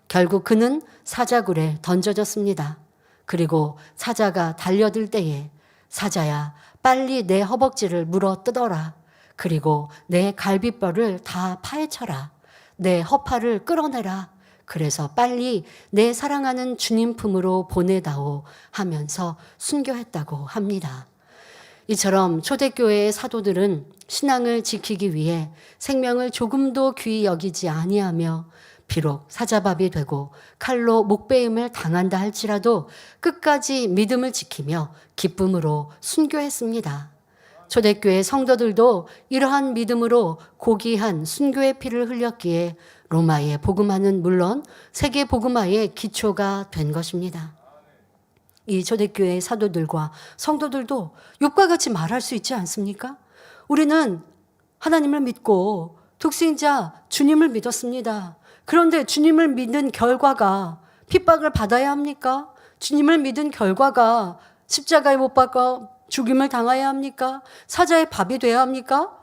결국 그는 사자굴에 던져졌습니다. 그리고 사자가 달려들 때에 사자야 빨리 내 허벅지를 물어 뜯어라. 그리고 내 갈비뼈를 다 파헤쳐라. 내 허파를 끌어내라. 그래서 빨리 내 사랑하는 주님 품으로 보내다오 하면서 순교했다고 합니다. 이처럼 초대교회의 사도들은 신앙을 지키기 위해 생명을 조금도 귀히 여기지 아니하며 비록 사자밥이 되고 칼로 목베임을 당한다 할지라도 끝까지 믿음을 지키며 기쁨으로 순교했습니다. 초대교회 성도들도 이러한 믿음으로 고귀한 순교의 피를 흘렸기에 로마의 복음화는 물론 세계 복음화의 기초가 된 것입니다. 이 초대교회 사도들과 성도들도 욥과 같이 말할 수 있지 않습니까? 우리는 하나님을 믿고 독생자 주님을 믿었습니다. 그런데 주님을 믿는 결과가 핍박을 받아야 합니까? 주님을 믿은 결과가 십자가에 못 박아 죽임을 당해야 합니까? 사자의 밥이 돼야 합니까?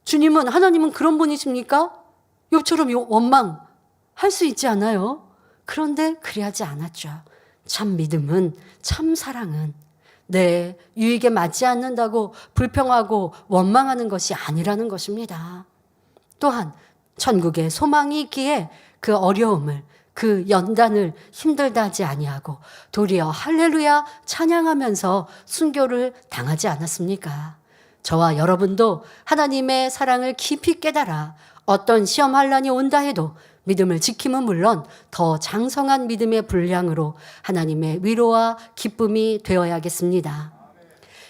하나님은 그런 분이십니까? 욥처럼 원망할 수 있지 않아요? 그런데 그리하지 않았죠. 참 믿음은, 참 사랑은 내 유익에 맞지 않는다고 불평하고 원망하는 것이 아니라는 것입니다. 또한 천국에 소망이 있기에 그 어려움을, 그 연단을 힘들다 하지 아니하고 도리어 할렐루야 찬양하면서 순교를 당하지 않았습니까? 저와 여러분도 하나님의 사랑을 깊이 깨달아 어떤 시험 환난이 온다 해도 믿음을 지킴은 물론 더 장성한 믿음의 분량으로 하나님의 위로와 기쁨이 되어야겠습니다.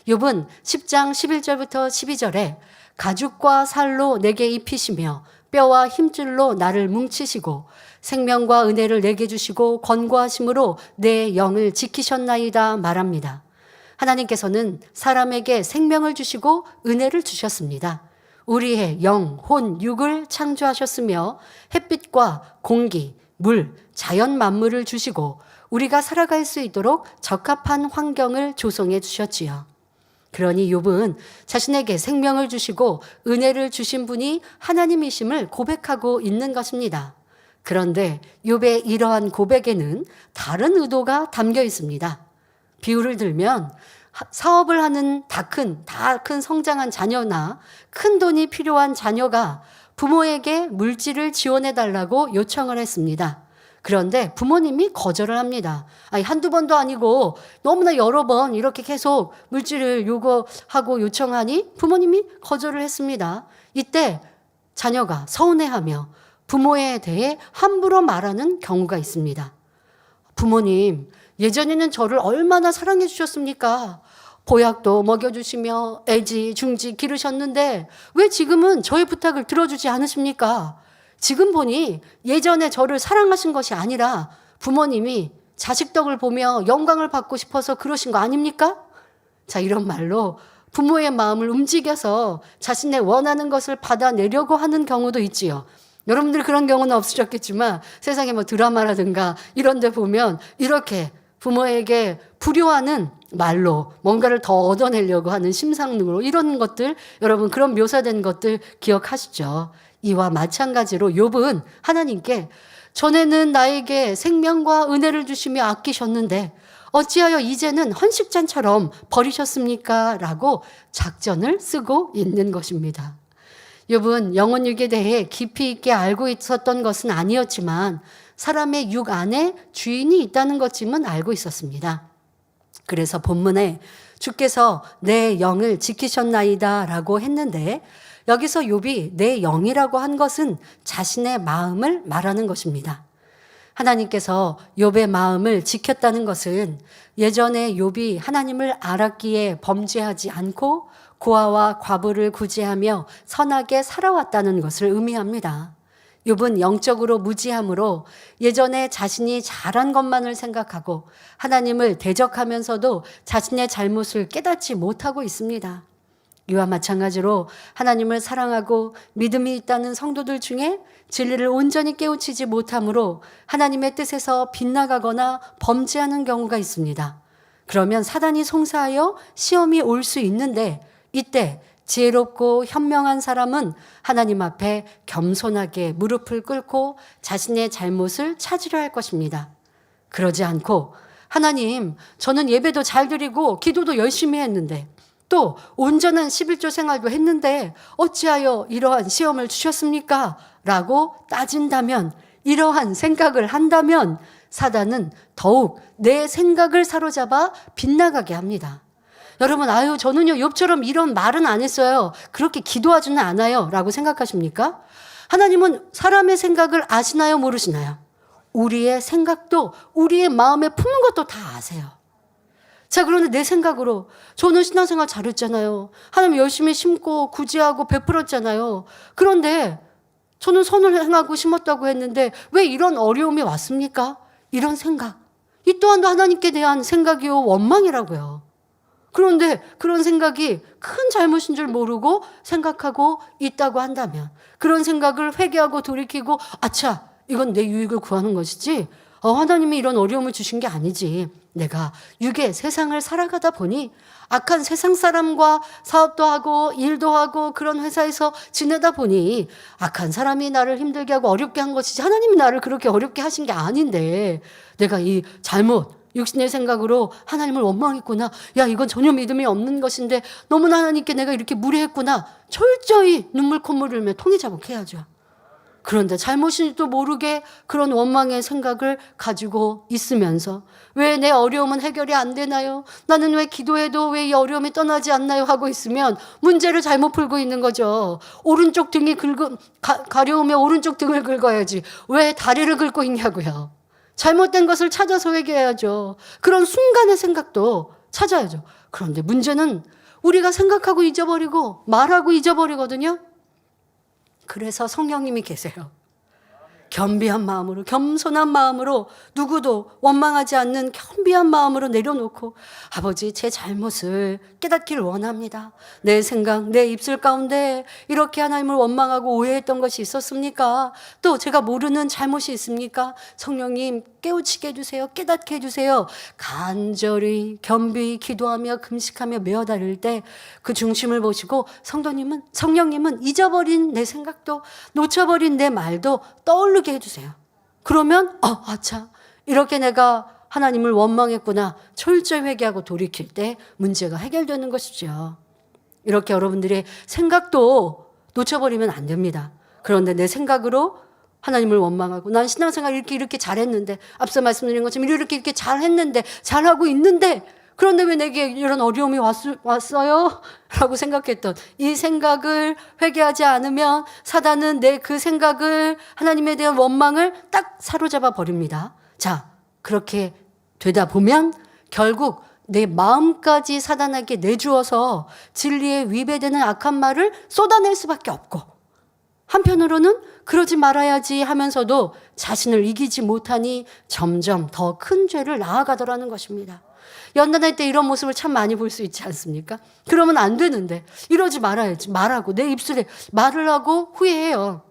욥은 10장 11절부터 12절에 가죽과 살로 내게 입히시며 뼈와 힘줄로 나를 뭉치시고 생명과 은혜를 내게 주시고 권고하심으로 내 영을 지키셨나이다 말합니다. 하나님께서는 사람에게 생명을 주시고 은혜를 주셨습니다. 우리의 영, 혼, 육을 창조하셨으며 햇빛과 공기, 물, 자연 만물을 주시고 우리가 살아갈 수 있도록 적합한 환경을 조성해 주셨지요. 그러니 욥은 자신에게 생명을 주시고 은혜를 주신 분이 하나님이심을 고백하고 있는 것입니다. 그런데 욥의 이러한 고백에는 다른 의도가 담겨 있습니다. 비유를 들면 사업을 하는 다 큰 성장한 자녀나 큰 돈이 필요한 자녀가 부모에게 물질을 지원해 달라고 요청을 했습니다. 그런데 부모님이 거절을 합니다. 한두 번도 아니고 너무나 여러 번 이렇게 계속 물질을 요구하고 요청하니 부모님이 거절을 했습니다. 이때 자녀가 서운해하며 부모에 대해 함부로 말하는 경우가 있습니다. 부모님, 예전에는 저를 얼마나 사랑해 주셨습니까? 보약도 먹여주시며 애지 중지 기르셨는데 왜 지금은 저의 부탁을 들어주지 않으십니까? 지금 보니 예전에 저를 사랑하신 것이 아니라 부모님이 자식 덕을 보며 영광을 받고 싶어서 그러신 거 아닙니까? 자, 이런 말로 부모의 마음을 움직여서 자신의 원하는 것을 받아내려고 하는 경우도 있지요. 여러분들 그런 경우는 없으셨겠지만 세상에 드라마라든가 이런 데 보면 이렇게 부모에게 불효하는 말로 뭔가를 더 얻어내려고 하는 심상으로 이런 것들, 여러분 그런 묘사된 것들 기억하시죠? 이와 마찬가지로 욥은 하나님께 전에는 나에게 생명과 은혜를 주시며 아끼셨는데 어찌하여 이제는 헌식잔처럼 버리셨습니까? 라고 작전을 쓰고 있는 것입니다. 욥은 영혼육에 대해 깊이 있게 알고 있었던 것은 아니었지만 사람의 육 안에 주인이 있다는 것쯤은 알고 있었습니다. 그래서 본문에 주께서 내 영을 지키셨나이다 라고 했는데 여기서 욥이 내 영이라고 한 것은 자신의 마음을 말하는 것입니다. 하나님께서 욥의 마음을 지켰다는 것은 예전에 욥이 하나님을 알았기에 범죄하지 않고 고아와 과부를 구제하며 선하게 살아왔다는 것을 의미합니다. 욥은 영적으로 무지함으로 예전에 자신이 잘한 것만을 생각하고 하나님을 대적하면서도 자신의 잘못을 깨닫지 못하고 있습니다. 이와 마찬가지로 하나님을 사랑하고 믿음이 있다는 성도들 중에 진리를 온전히 깨우치지 못함으로 하나님의 뜻에서 빗나가거나 범죄하는 경우가 있습니다. 그러면 사단이 송사하여 시험이 올 수 있는데 이때 지혜롭고 현명한 사람은 하나님 앞에 겸손하게 무릎을 꿇고 자신의 잘못을 찾으려 할 것입니다. 그러지 않고 하나님, 저는 예배도 잘 드리고 기도도 열심히 했는데 또 온전한 11조 생활도 했는데 어찌하여 이러한 시험을 주셨습니까? 라고 따진다면, 이러한 생각을 한다면 사단은 더욱 내 생각을 사로잡아 빗나가게 합니다. 여러분, 아유, 저는요, 욥처럼 이런 말은 안 했어요. 그렇게 기도하지는 않아요. 라고 생각하십니까? 하나님은 사람의 생각을 아시나요? 모르시나요? 우리의 생각도, 우리의 마음에 품은 것도 다 아세요. 자, 그런데 내 생각으로 저는 신앙생활 잘했잖아요. 하나님 열심히 심고 구제하고 베풀었잖아요. 그런데 저는 선을 행하고 심었다고 했는데 왜 이런 어려움이 왔습니까? 이런 생각. 이 또한도 하나님께 대한 생각이요, 원망이라고요. 그런데 그런 생각이 큰 잘못인 줄 모르고 생각하고 있다고 한다면, 그런 생각을 회개하고 돌이키고, 아차, 이건 내 유익을 구하는 것이지, 하나님이 이런 어려움을 주신 게 아니지. 내가 육의 세상을 살아가다 보니 악한 세상 사람과 사업도 하고 일도 하고 그런 회사에서 지내다 보니 악한 사람이 나를 힘들게 하고 어렵게 한 것이지, 하나님이 나를 그렇게 어렵게 하신 게 아닌데 내가 이 잘못, 육신의 생각으로 하나님을 원망했구나. 야, 이건 전혀 믿음이 없는 것인데 너무나 하나님께 내가 이렇게 무례했구나. 철저히 눈물 콧물 흘며 통해 자복해야죠. 그런데 잘못인지도 모르게 그런 원망의 생각을 가지고 있으면서 왜 내 어려움은 해결이 안 되나요? 나는 왜 기도해도 왜 이 어려움이 떠나지 않나요? 하고 있으면 문제를 잘못 풀고 있는 거죠. 오른쪽 등이 가려우면 오른쪽 등을 긁어야지 왜 다리를 긁고 있냐고요. 잘못된 것을 찾아서 회개해야죠. 그런 순간의 생각도 찾아야죠. 그런데 문제는 우리가 생각하고 잊어버리고 말하고 잊어버리거든요. 그래서 성령님이 계세요. 겸비한 마음으로, 겸손한 마음으로, 누구도 원망하지 않는 겸비한 마음으로 내려놓고, 아버지, 제 잘못을 깨닫기를 원합니다. 내 생각, 내 입술 가운데 이렇게 하나님을 원망하고 오해했던 것이 있었습니까? 또 제가 모르는 잘못이 있습니까? 성령님 깨우치게 해주세요. 깨닫게 해주세요. 간절히 겸비히 기도하며 금식하며 메어다릴 때 그 중심을 보시고 성령님은 잊어버린 내 생각도, 놓쳐버린 내 말도 떠오르게 해주세요. 그러면 아차, 이렇게 내가 하나님을 원망했구나. 철저히 회개하고 돌이킬 때 문제가 해결되는 것이죠. 이렇게 여러분들의 생각도 놓쳐버리면 안 됩니다. 그런데 내 생각으로 하나님을 원망하고, 난 신앙생활 이렇게 잘했는데, 앞서 말씀드린 것처럼 이렇게 잘했는데, 잘하고 있는데, 그런데 왜 내게 이런 어려움이 왔어요? 라고 생각했던 이 생각을 회개하지 않으면 사단은 내 그 생각을, 하나님에 대한 원망을 딱 사로잡아 버립니다. 자, 그렇게 되다 보면 결국 내 마음까지 사단에게 내주어서 진리에 위배되는 악한 말을 쏟아낼 수밖에 없고, 한편으로는 그러지 말아야지 하면서도 자신을 이기지 못하니 점점 더 큰 죄를 나아가더라는 것입니다. 연단할 때 이런 모습을 참 많이 볼 수 있지 않습니까? 그러면 안 되는데 이러지 말아야지. 말하고 내 입술에 말을 하고 후회해요.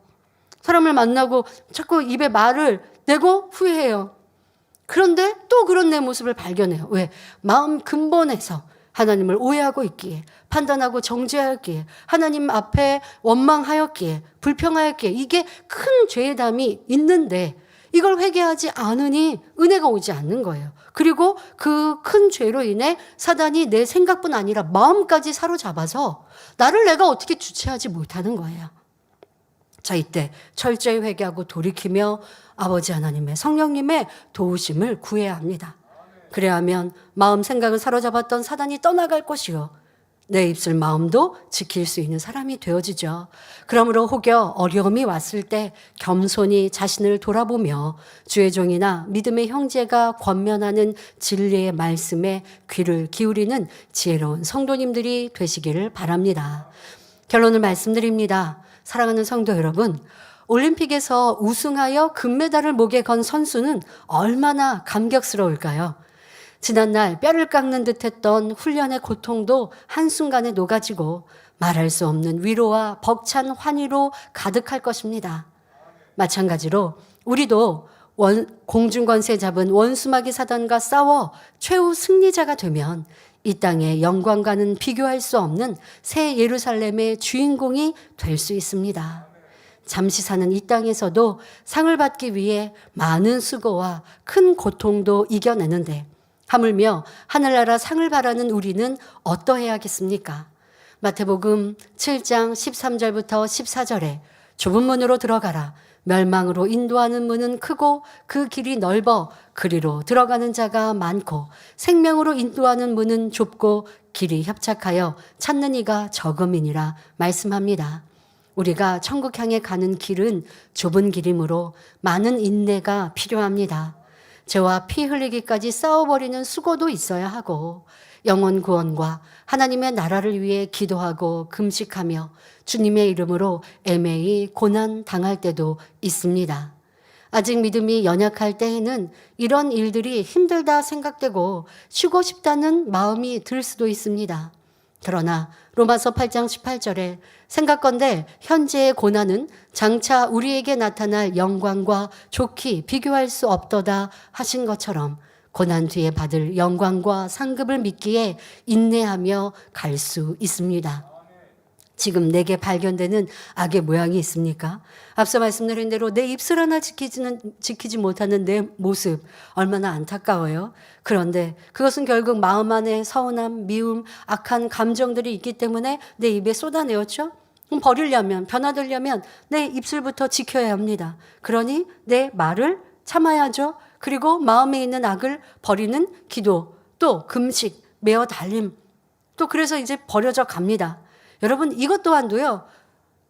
사람을 만나고 자꾸 입에 말을 내고 후회해요. 그런데 또 그런 내 모습을 발견해요. 왜? 마음 근본에서 하나님을 오해하고 있기에, 판단하고 정죄하였기에, 하나님 앞에 원망하였기에, 불평하였기에, 이게 큰 죄의 담이 있는데 이걸 회개하지 않으니 은혜가 오지 않는 거예요. 그리고 그 큰 죄로 인해 사단이 내 생각뿐 아니라 마음까지 사로잡아서 나를 내가 어떻게 주체하지 못하는 거예요. 자, 이때 철저히 회개하고 돌이키며 아버지 하나님의, 성령님의 도우심을 구해야 합니다. 그래야 하면 마음 생각을 사로잡았던 사단이 떠나갈 것이요, 내 입술 마음도 지킬 수 있는 사람이 되어지죠. 그러므로 혹여 어려움이 왔을 때 겸손히 자신을 돌아보며 주의 종이나 믿음의 형제가 권면하는 진리의 말씀에 귀를 기울이는 지혜로운 성도님들이 되시기를 바랍니다. 결론을 말씀드립니다. 사랑하는 성도 여러분, 올림픽에서 우승하여 금메달을 목에 건 선수는 얼마나 감격스러울까요? 지난날 뼈를 깎는 듯했던 훈련의 고통도 한순간에 녹아지고 말할 수 없는 위로와 벅찬 환희로 가득할 것입니다. 마찬가지로 우리도 공중권세 잡은 원수마귀 사단과 싸워 최후 승리자가 되면 이 땅의 영광과는 비교할 수 없는 새 예루살렘의 주인공이 될 수 있습니다. 잠시 사는 이 땅에서도 상을 받기 위해 많은 수고와 큰 고통도 이겨내는데 하물며 하늘나라 상을 바라는 우리는 어떠해야겠습니까? 마태복음 7장 13절부터 14절에 좁은 문으로 들어가라. 멸망으로 인도하는 문은 크고 그 길이 넓어 그리로 들어가는 자가 많고 생명으로 인도하는 문은 좁고 길이 협착하여 찾는 이가 적음이니라 말씀합니다. 우리가 천국 향해 가는 길은 좁은 길이므로 많은 인내가 필요합니다. 죄와 피 흘리기까지 싸워버리는 수고도 있어야 하고 영혼 구원과 하나님의 나라를 위해 기도하고 금식하며 주님의 이름으로 애매히 고난 당할 때도 있습니다. 아직 믿음이 연약할 때에는 이런 일들이 힘들다 생각되고 쉬고 싶다는 마음이 들 수도 있습니다. 그러나 로마서 8장 18절에 생각건대 현재의 고난은 장차 우리에게 나타날 영광과 좋게 비교할 수 없도다 하신 것처럼 고난 뒤에 받을 영광과 상급을 믿기에 인내하며 갈 수 있습니다. 지금 내게 발견되는 악의 모양이 있습니까? 앞서 말씀드린 대로 내 입술 하나 지키지 못하는 내 모습 얼마나 안타까워요. 그런데 그것은 결국 마음 안에 서운함, 미움, 악한 감정들이 있기 때문에 내 입에 쏟아내었죠. 그럼 버리려면, 변화되려면 내 입술부터 지켜야 합니다. 그러니 내 말을 참아야죠. 그리고 마음에 있는 악을 버리는 기도, 또 금식, 매어 달림, 또 그래서 이제 버려져 갑니다. 여러분 이것 또한도요.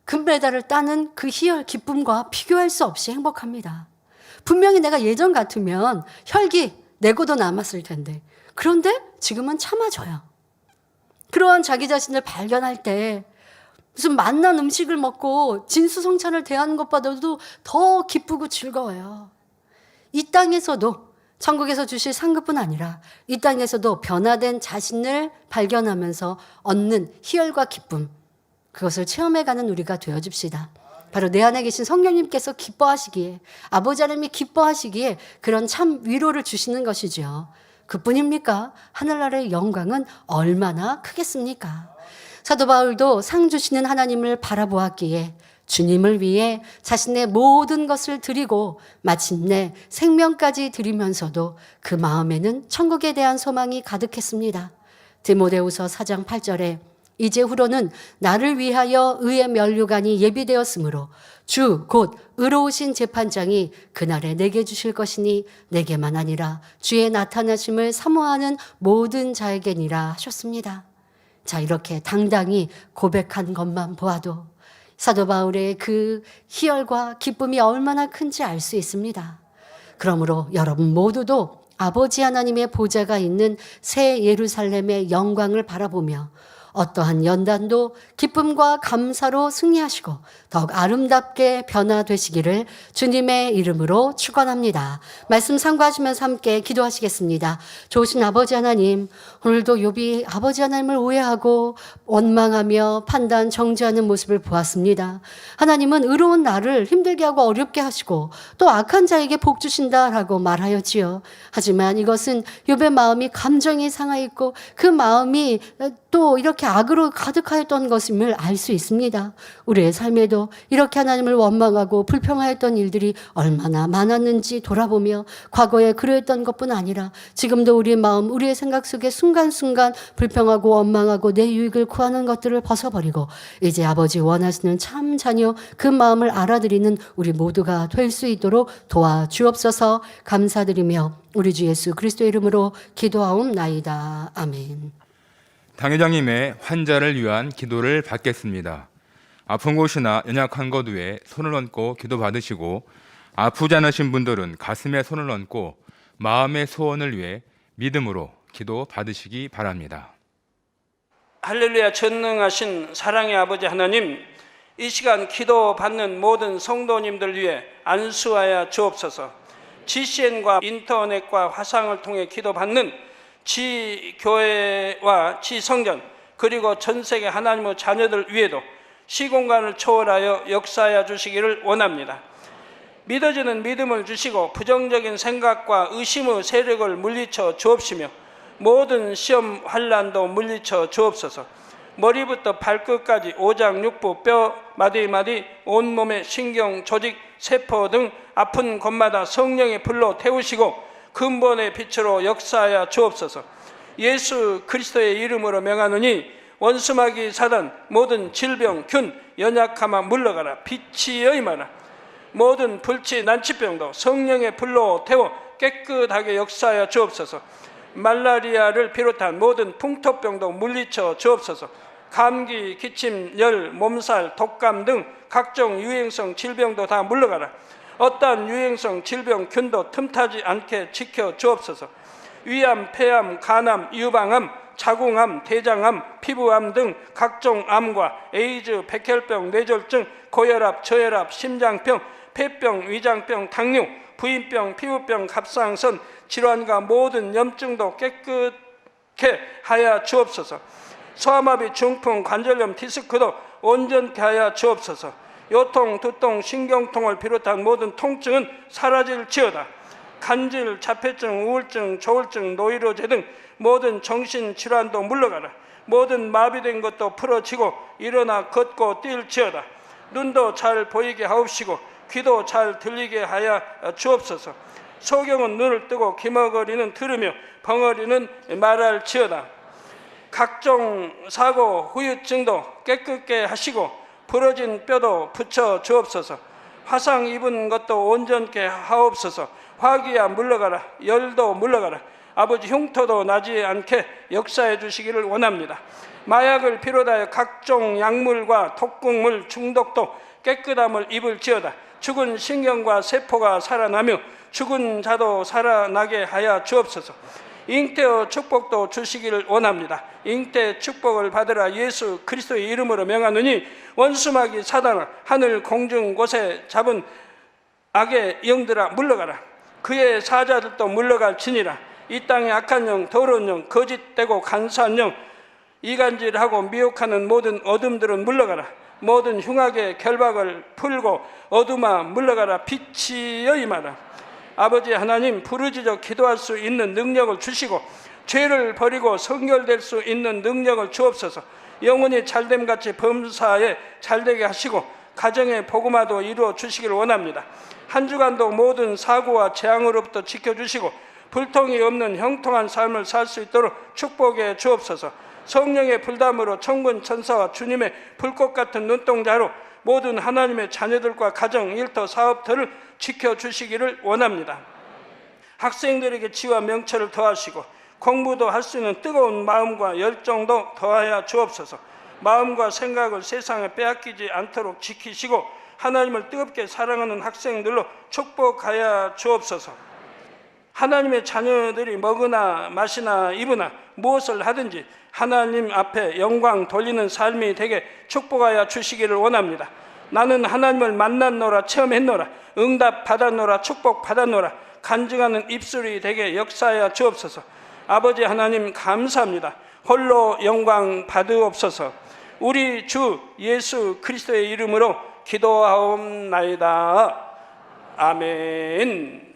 금메달을 따는 그 희열, 기쁨과 비교할 수 없이 행복합니다. 분명히 내가 예전 같으면 혈기 내고도 남았을 텐데 그런데 지금은 참아져요. 그러한 자기 자신을 발견할 때 무슨 맛난 음식을 먹고 진수성찬을 대하는 것보다도 더 기쁘고 즐거워요. 이 땅에서도 천국에서 주실 상급뿐 아니라 이 땅에서도 변화된 자신을 발견하면서 얻는 희열과 기쁨, 그것을 체험해가는 우리가 되어줍시다. 바로 내 안에 계신 성령님께서 기뻐하시기에, 아버지 하나님이 기뻐하시기에 그런 참 위로를 주시는 것이죠. 그뿐입니까? 하늘나라의 영광은 얼마나 크겠습니까? 사도 바울도 상 주시는 하나님을 바라보았기에 주님을 위해 자신의 모든 것을 드리고 마침내 생명까지 드리면서도 그 마음에는 천국에 대한 소망이 가득했습니다. 디모데후서 4장 8절에 이제후로는 나를 위하여 의의 면류관이 예비되었으므로 주 곧 의로우신 재판장이 그날에 내게 주실 것이니 내게만 아니라 주의 나타나심을 사모하는 모든 자에게니라 하셨습니다. 자, 이렇게 당당히 고백한 것만 보아도 사도 바울의 그 희열과 기쁨이 얼마나 큰지 알 수 있습니다. 그러므로 여러분 모두도 아버지 하나님의 보좌가 있는 새 예루살렘의 영광을 바라보며 어떠한 연단도 기쁨과 감사로 승리하시고 더욱 아름답게 변화되시기를 주님의 이름으로 축원합니다. 말씀 상고하시면서 함께 기도하시겠습니다. 좋으신 아버지 하나님, 오늘도 욥이 아버지 하나님을 오해하고 원망하며 판단 정죄하는 모습을 보았습니다. 하나님은 의로운 나를 힘들게 하고 어렵게 하시고 또 악한 자에게 복 주신다라고 말하였지요. 하지만 이것은 욥의 마음이 감정이 상하 있고 그 마음이 또 이렇게 악으로 가득하였던 것임을 알 수 있습니다. 우리의 삶에도 이렇게 하나님을 원망하고 불평하였던 일들이 얼마나 많았는지 돌아보며 과거에 그러했던 것뿐 아니라 지금도 우리의 마음, 우리의 생각 속에 순간순간 불평하고 원망하고 내 유익을 구하는 것들을 벗어버리고 이제 아버지 원하시는 참 자녀 그 마음을 알아들이는 우리 모두가 될 수 있도록 도와주옵소서. 감사드리며 우리 주 예수 그리스도의 이름으로 기도하옵나이다. 아멘. 당회장님의 환자를 위한 기도를 받겠습니다. 아픈 곳이나 연약한 곳 위에 손을 얹고 기도 받으시고 아프지 않으신 분들은 가슴에 손을 얹고 마음의 소원을 위해 믿음으로 기도 받으시기 바랍니다. 할렐루야. 전능하신 사랑의 아버지 하나님, 이 시간 기도 받는 모든 성도님들 위해 안수하여 주옵소서. GCN과 인터넷과 화상을 통해 기도 받는 지교회와 지성전 그리고 전세계 하나님의 자녀들 위에도 시공간을 초월하여 역사하여 주시기를 원합니다. 믿어지는 믿음을 주시고 부정적인 생각과 의심의 세력을 물리쳐 주옵시며 모든 시험 환난도 물리쳐 주옵소서. 머리부터 발끝까지 오장육부 뼈 마디마디 온몸의 신경 조직 세포 등 아픈 곳마다 성령의 불로 태우시고 근본의 빛으로 역사하여 주옵소서. 예수 그리스도의 이름으로 명하노니 원수마귀 사단 모든 질병 균 연약함아 물러가라. 빛이 임하라. 모든 불치 난치병도 성령의 불로 태워 깨끗하게 역사하여 주옵소서. 말라리아를 비롯한 모든 풍토병도 물리쳐 주옵소서. 감기, 기침, 열, 몸살, 독감 등 각종 유행성 질병도 다 물러가라. 어떠한 유행성 질병 균도 틈타지 않게 지켜 주옵소서. 위암, 폐암, 간암, 유방암, 자궁암, 대장암, 피부암 등 각종 암과 에이즈, 백혈병, 뇌졸중, 고혈압, 저혈압, 심장병, 폐병, 위장병, 당뇨, 부인병, 피부병, 갑상선 질환과 모든 염증도 깨끗게 하여 주옵소서. 소아마비, 중풍, 관절염, 디스크도 온전케 하여 주옵소서. 요통, 두통, 신경통을 비롯한 모든 통증은 사라질지어다. 간질, 자폐증, 우울증, 조울증, 노이로제 등 모든 정신질환도 물러가라. 모든 마비된 것도 풀어지고 일어나 걷고 뛸지어다. 눈도 잘 보이게 하옵시고 귀도 잘 들리게 하여 주옵소서. 소경은 눈을 뜨고 기머거리는 들으며 벙어리는 말할지어다. 각종 사고, 후유증도 깨끗게 하시고 부러진 뼈도 붙여 주옵소서. 화상 입은 것도 온전케 하옵소서. 화기야 물러가라. 열도 물러가라. 아버지 흉터도 나지 않게 역사해 주시기를 원합니다. 마약을 비롯하여 각종 약물과 독극물 중독도 깨끗함을 입을지어다. 죽은 신경과 세포가 살아나며 죽은 자도 살아나게 하여 주옵소서. 잉태의 축복도 주시기를 원합니다. 잉태 축복을 받으라. 예수 그리스도의 이름으로 명하노니 원수마귀 사단아 하늘 공중 곳에 잡은 악의 영들아 물러가라. 그의 사자들도 물러갈지니라. 이 땅의 악한 영, 더러운 영, 거짓되고 간사한 영, 이간질하고 미혹하는 모든 어둠들은 물러가라. 모든 흉악의 결박을 풀고 어둠아 물러가라. 빛이 임하라. 아버지 하나님, 부르짖어 기도할 수 있는 능력을 주시고 죄를 버리고 성결될 수 있는 능력을 주옵소서. 영혼이 잘됨같이 범사에 잘되게 하시고 가정의 복음화도 이루어 주시기를 원합니다. 한 주간도 모든 사고와 재앙으로부터 지켜주시고 불통이 없는 형통한 삶을 살 수 있도록 축복해 주옵소서. 성령의 불담으로 천군 천사와 주님의 불꽃 같은 눈동자로 모든 하나님의 자녀들과 가정, 일터, 사업들을 지켜주시기를 원합니다. 학생들에게 지와 명철을 더하시고 공부도 할 수 있는 뜨거운 마음과 열정도 더하여 주옵소서. 마음과 생각을 세상에 빼앗기지 않도록 지키시고 하나님을 뜨겁게 사랑하는 학생들로 축복하여 주옵소서. 하나님의 자녀들이 먹으나 마시나 입으나 무엇을 하든지 하나님 앞에 영광 돌리는 삶이 되게 축복하여 주시기를 원합니다. 나는 하나님을 만났노라, 체험했노라, 응답 받았노라, 축복 받았노라, 간증하는 입술이 되게 역사하여 주옵소서. 아버지 하나님 감사합니다. 홀로 영광 받으옵소서. 우리 주 예수 그리스도의 이름으로 기도하옵나이다. 아멘.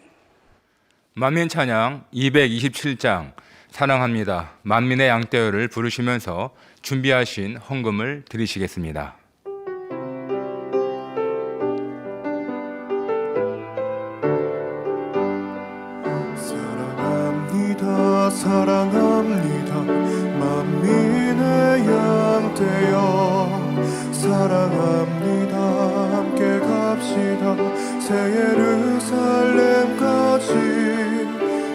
만민 찬양 227장 사랑합니다. 만민의 양떼어를 부르시면서 준비하신 헌금을 드리시겠습니다. 사랑합니다. 사랑합니다. 만민의 양떼여 사랑합니다. 함께 갑시다. 새 예루살렘까지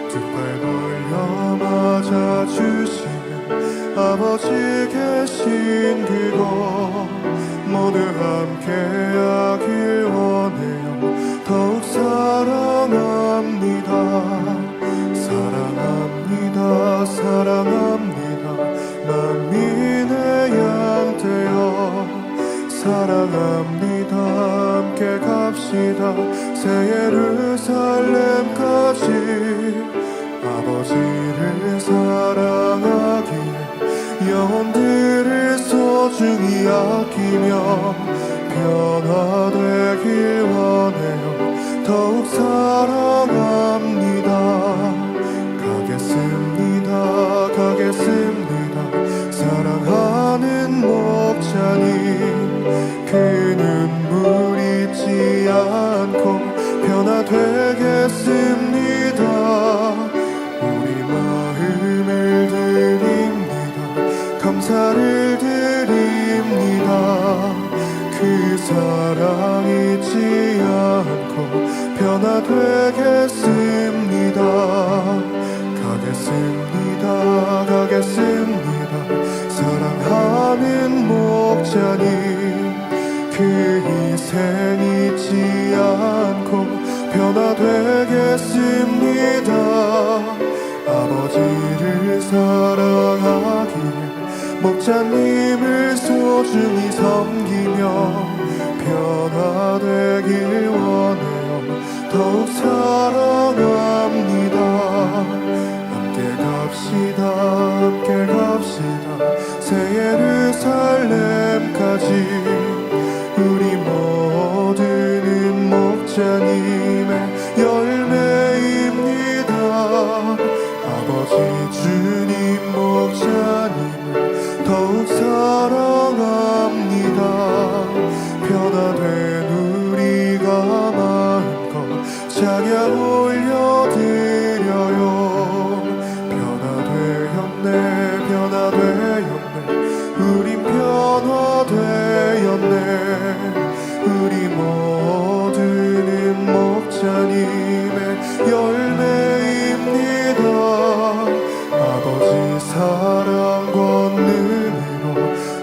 두 팔 벌려 맞아주시는 아버지 계신 그곳 모두 함께하길 원해요. 더욱 사랑합니다. 사랑합니다. 사랑합니다. 만민의 양떼여 사랑합니다. 함께 갑시다. 새 예루살렘까지 아버지를 사랑하기에 영혼들을 소중히 아끼며 변화되길 원해요. 더욱 사랑합니다. 가겠습니다. 가겠습니다. 사랑하는 목자님 그 눈물 잊지 않고 변화되겠습니다. 감사를 드립니다. 그 사랑 잊지 않고 변화되겠습니다. 가겠습니다. 사랑하는 목자님, 그 희생 잊지 않고 변화되겠습니다. 아버지를 사랑하기에 목자님을 소중히 섬기며 변화되길 원해요. 더욱 사랑합니다. 함께 갑시다. 새 예루살렘까지. 우리 모두는 목자님의 열매입니다. 아버지 주님 목자님을 더욱 사랑합니다. 변화된 우리가 마음껏 찬양 올려드려요. 변화되었네. 우린 변화되었네. 우리 모두는 목자님의 열매입니다. 아버지 사랑 권능으로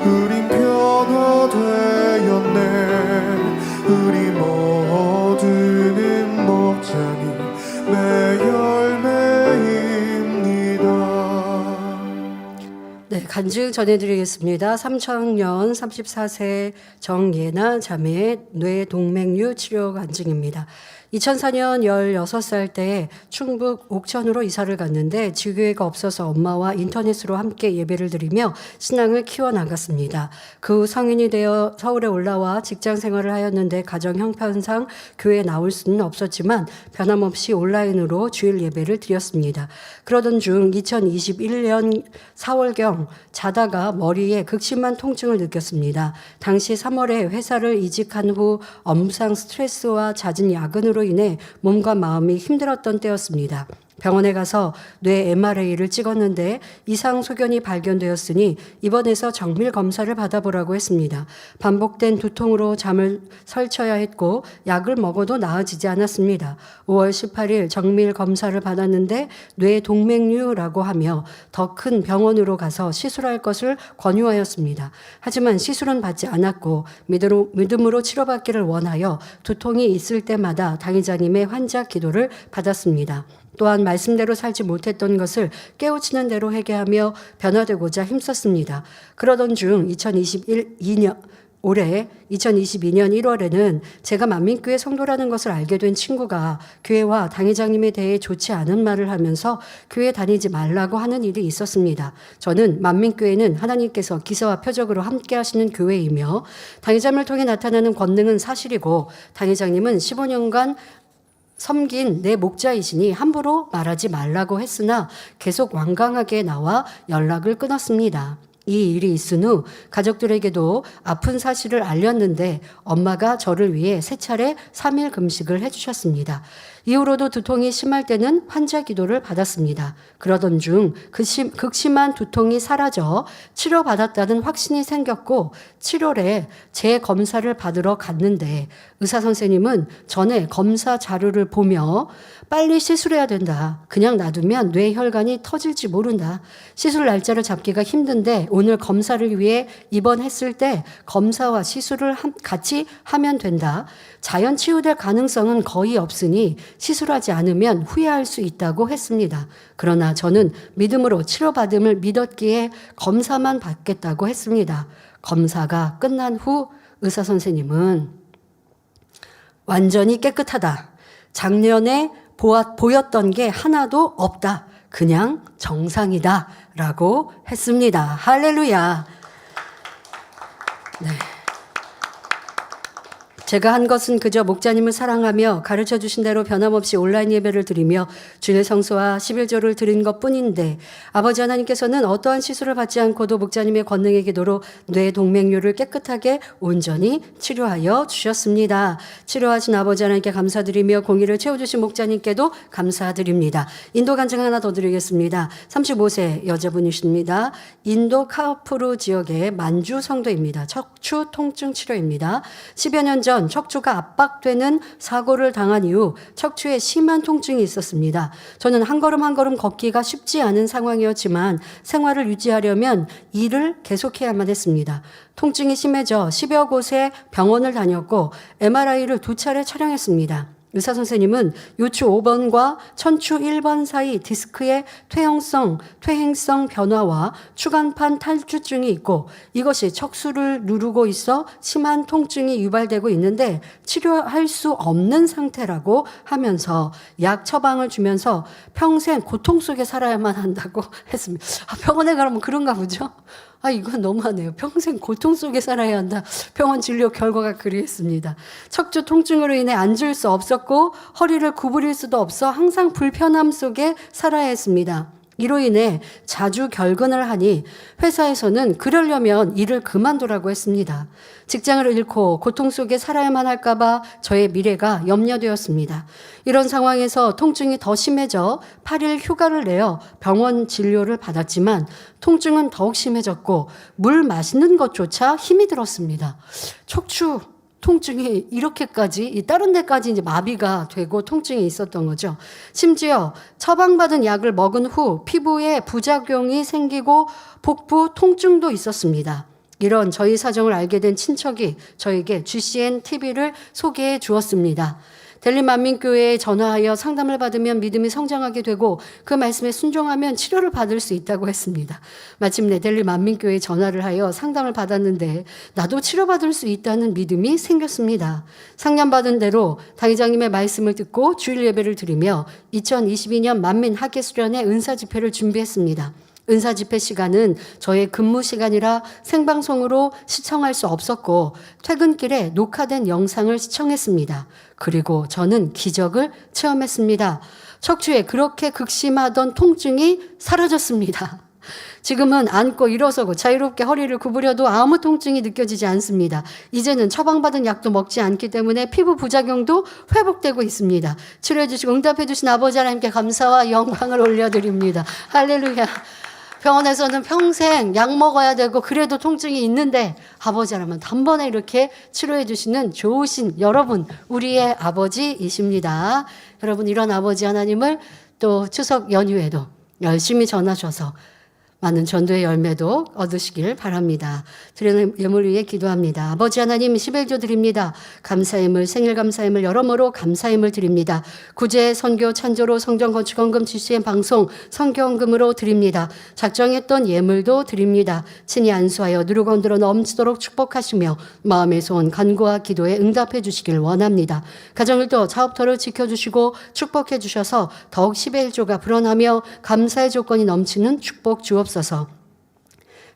우린 변화되었네. 우리 모두는 목자님의 열매입니다. 네, 간증 전해드리겠습니다. 삼청년 34세 정예나 자매의 뇌동맥류 치료 간증입니다. 2004년 16살 때 충북 옥천으로 이사를 갔는데 지교회가 없어서 엄마와 인터넷으로 함께 예배를 드리며 신앙을 키워나갔습니다. 그 후 성인이 되어 서울에 올라와 직장 생활을 하였는데 가정 형편상 교회에 나올 수는 없었지만 변함없이 온라인으로 주일 예배를 드렸습니다. 그러던 중 2021년 4월경 자다가 머리에 극심한 통증을 느꼈습니다. 당시 3월에 회사를 이직한 후 업무상 스트레스와 잦은 야근으로 인해 몸과 마음이 힘들었던 때였습니다. 병원에 가서 뇌 MRA를 찍었는데 이상 소견이 발견되었으니 입원해서 정밀 검사를 받아보라고 했습니다. 반복된 두통으로 잠을 설쳐야 했고 약을 먹어도 나아지지 않았습니다. 5월 18일 정밀 검사를 받았는데 뇌동맥류라고 하며 더 큰 병원으로 가서 시술할 것을 권유하였습니다. 하지만 시술은 받지 않았고 믿음으로 치료받기를 원하여 두통이 있을 때마다 당의자님의 환자 기도를 받았습니다. 또한 말씀대로 살지 못했던 것을 깨우치는 대로 회개하며 변화되고자 힘썼습니다. 그러던 중 2022년 1월에는 제가 만민교회 성도라는 것을 알게 된 친구가 교회와 당회장님에 대해 좋지 않은 말을 하면서 교회 다니지 말라고 하는 일이 있었습니다. 저는 만민교회는 하나님께서 기사와 표적으로 함께 하시는 교회이며 당회장을 통해 나타나는 권능은 사실이고 당회장님은 15년간 섬긴 내 목자이시니 함부로 말하지 말라고 했으나 계속 완강하게 나와 연락을 끊었습니다. 이 일이 있은 후 가족들에게도 아픈 사실을 알렸는데 엄마가 저를 위해 3차례 3일 금식을 해주셨습니다. 이후로도 두통이 심할 때는 환자 기도를 받았습니다. 그러던 중 극심한 두통이 사라져 치료받았다는 확신이 생겼고 7월에 재검사를 받으러 갔는데 의사 선생님은 전에 검사 자료를 보며 빨리 시술해야 된다. 그냥 놔두면 뇌혈관이 터질지 모른다. 시술 날짜를 잡기가 힘든데 오늘 검사를 위해 입원했을 때 검사와 시술을 같이 하면 된다. 자연 치유될 가능성은 거의 없으니 시술하지 않으면 후회할 수 있다고 했습니다. 그러나 저는 믿음으로 치료받음을 믿었기에 검사만 받겠다고 했습니다. 검사가 끝난 후 의사 선생님은 완전히 깨끗하다. 작년에 보였던 게 하나도 없다. 그냥 정상이다. 라고 했습니다. 할렐루야. 네. 제가 한 것은 그저 목자님을 사랑하며 가르쳐 주신 대로 변함없이 온라인 예배를 드리며 주일 성수와 11조를 드린 것뿐인데 아버지 하나님께서는 어떠한 시술을 받지 않고도 목자님의 권능의 기도로 뇌 동맥류를 깨끗하게 온전히 치료하여 주셨습니다. 치료하신 아버지 하나님께 감사드리며 공의를 채워주신 목자님께도 감사드립니다. 인도 간증 하나 더 드리겠습니다. 35세 여자분이십니다. 인도 카푸르 지역의 만주 성도입니다. 척추 통증 치료입니다. 10여 년 전 척추가 압박되는 사고를 당한 이후 척추에 심한 통증이 있었습니다. 저는 한 걸음 한 걸음 걷기가 쉽지 않은 상황이었지만 생활을 유지하려면 일을 계속해야만 했습니다. 통증이 심해져 10여 곳의 병원을 다녔고 MRI를 2차례 촬영했습니다. 의사 선생님은 요추 5번과 천추 1번 사이 디스크의 퇴행성 변화와 추간판 탈주증이 있고 이것이 척수를 누르고 있어 심한 통증이 유발되고 있는데 치료할 수 없는 상태라고 하면서 약 처방을 주면서 평생 고통 속에 살아야만 한다고 했습니다. 병원에 가면 그런가 보죠? 이건 너무하네요. 평생 고통 속에 살아야 한다. 병원 진료 결과가 그리했습니다. 척추 통증으로 인해 앉을 수 없었고 허리를 구부릴 수도 없어 항상 불편함 속에 살아야 했습니다. 이로 인해 자주 결근을 하니 회사에서는 그러려면 일을 그만두라고 했습니다. 직장을 잃고 고통 속에 살아야만 할까봐 저의 미래가 염려되었습니다. 이런 상황에서 통증이 더 심해져 8일 휴가를 내어 병원 진료를 받았지만 통증은 더욱 심해졌고 물 마시는 것조차 힘이 들었습니다. 척추 통증이 이렇게까지 다른 데까지 이제 마비가 되고 통증이 있었던 거죠. 심지어 처방받은 약을 먹은 후 피부에 부작용이 생기고 복부 통증도 있었습니다. 이런 저희 사정을 알게 된 친척이 저에게 GCN TV를 소개해 주었습니다. 델리 만민교회에 전화하여 상담을 받으면 믿음이 성장하게 되고 그 말씀에 순종하면 치료를 받을 수 있다고 했습니다. 마침내 델리 만민교회에 전화를 하여 상담을 받았는데 나도 치료받을 수 있다는 믿음이 생겼습니다. 상담받은 대로 당회장님의 말씀을 듣고 주일 예배를 드리며 2022년 만민 학예수련회 은사 집회를 준비했습니다. 은사 집회 시간은 저의 근무 시간이라 생방송으로 시청할 수 없었고 퇴근길에 녹화된 영상을 시청했습니다. 그리고 저는 기적을 체험했습니다. 척추에 그렇게 극심하던 통증이 사라졌습니다. 지금은 앉고 일어서고 자유롭게 허리를 구부려도 아무 통증이 느껴지지 않습니다. 이제는 처방받은 약도 먹지 않기 때문에 피부 부작용도 회복되고 있습니다. 치료해 주시고 응답해 주신 아버지 하나님께 감사와 영광을 올려드립니다. 할렐루야. 병원에서는 평생 약 먹어야 되고 그래도 통증이 있는데 아버지 하나님 단번에 이렇게 치료해 주시는 좋으신 여러분, 우리의 아버지이십니다. 여러분 이런 아버지 하나님을 또 추석 연휴에도 열심히 전하셔서 많은 전도의 열매도 얻으시길 바랍니다. 드리는 예물 위해 기도합니다. 아버지 하나님 11조 드립니다. 감사예물, 생일 감사예물, 여러모로 감사예물 드립니다. 구제, 선교, 찬조로, 성전 건축원금, GCN 방송, 선교원금으로 드립니다. 작정했던 예물도 드립니다. 친히 안수하여 누르고 흔들어 넘치도록 축복하시며 마음의 소원, 간구와 기도에 응답해 주시길 원합니다. 가정일도 사업터를 지켜주시고 축복해 주셔서 더욱 11조가 불어나며 감사의 조건이 넘치는 축복 주옵소서.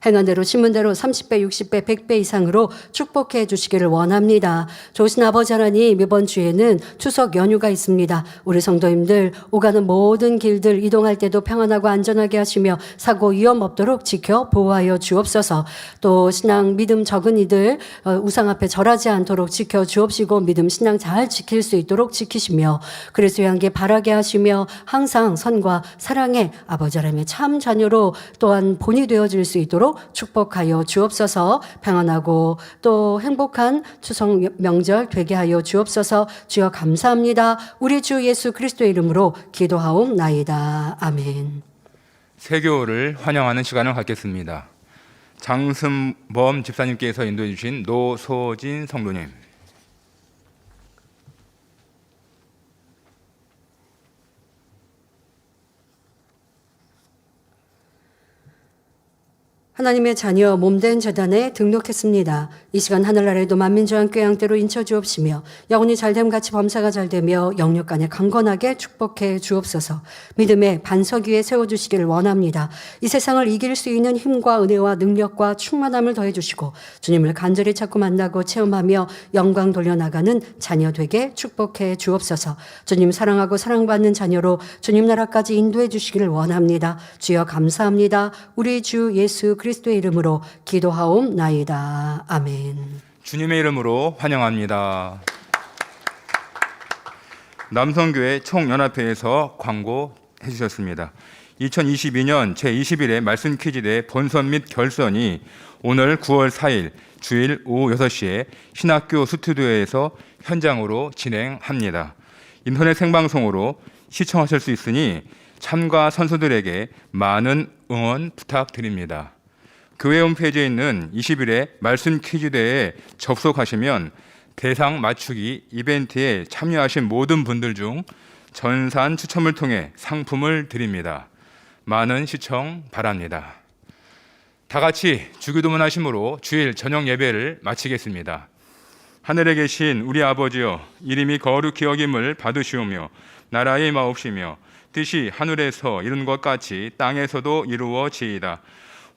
행한 대로 심은 대로 30배, 60배, 100배 이상으로 축복해 주시기를 원합니다. 좋으신 아버지 하나님, 이번 주에는 추석 연휴가 있습니다. 우리 성도님들 오가는 모든 길들 이동할 때도 평안하고 안전하게 하시며 사고 위험 없도록 지켜 보호하여 주옵소서. 또 신앙 믿음 적은 이들 우상 앞에 절하지 않도록 지켜 주옵시고 믿음 신앙 잘 지킬 수 있도록 지키시며 그리스도의 향기 바라게 하시며 항상 선과 사랑의 아버지 하나님의 참 자녀로 또한 본이 되어질 수 있도록 축복하여 주옵소서. 평안하고 또 행복한 추석 명절 되게 하여 주옵소서. 주여 감사합니다. 우리 주 예수 그리스도의 이름으로 기도하옵나이다. 아멘. 세교를 환영하는 시간을 갖겠습니다. 장승범 집사님께서 인도해 주신 노소진 성도님. 하나님의 자녀 몸된 재단에 등록했습니다. 이 시간 하늘나라에도 만민저한 꾀양대로 인쳐 주옵시며 영혼이 잘됨 같이 범사가 잘되며 영육 간에 강건하게 축복해 주옵소서. 믿음의 반석 위에 세워주시기를 원합니다. 이 세상을 이길 수 있는 힘과 은혜와 능력과 충만함을 더해 주시고 주님을 간절히 찾고 만나고 체험하며 영광 돌려나가는 자녀 되게 축복해 주옵소서. 주님 사랑하고 사랑받는 자녀로 주님 나라까지 인도해 주시기를 원합니다. 주여 감사합니다. 우리 주 예수 그리스도의 이름으로 기도하옵나이다. 아멘. 주님의 이름으로 환영합니다. 남성교회 총연합회에서 광고해 주셨습니다. 2022년 제21회 말씀 퀴즈대회 본선 및 결선이 오늘 9월 4일 주일 오후 6시에 신학교 스튜디오에서 현장으로 진행합니다. 인터넷 생방송으로 시청하실 수 있으니 참가 선수들에게 많은 응원 부탁드립니다. 교회 홈페이지에 있는 20일의 말씀 퀴즈대회에 접속하시면 대상 맞추기 이벤트에 참여하신 모든 분들 중 전산 추첨을 통해 상품을 드립니다. 많은 시청 바랍니다. 다 같이 주기도문 하심으로 주일 저녁 예배를 마치겠습니다. 하늘에 계신 우리 아버지여, 이름이 거룩히 여김을 받으시오며 나라의 마옵시며 뜻이 하늘에서 이룬 것 같이 땅에서도 이루어지이다.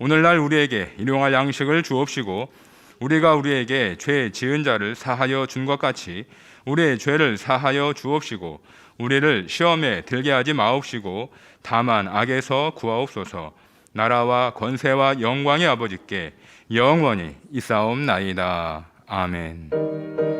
오늘날 우리에게 일용할 양식을 주옵시고 우리가 우리에게 죄 지은 자를 사하여 준 것 같이 우리의 죄를 사하여 주옵시고 우리를 시험에 들게 하지 마옵시고 다만 악에서 구하옵소서. 나라와 권세와 영광의 아버지께 영원히 있사옵나이다. 아멘.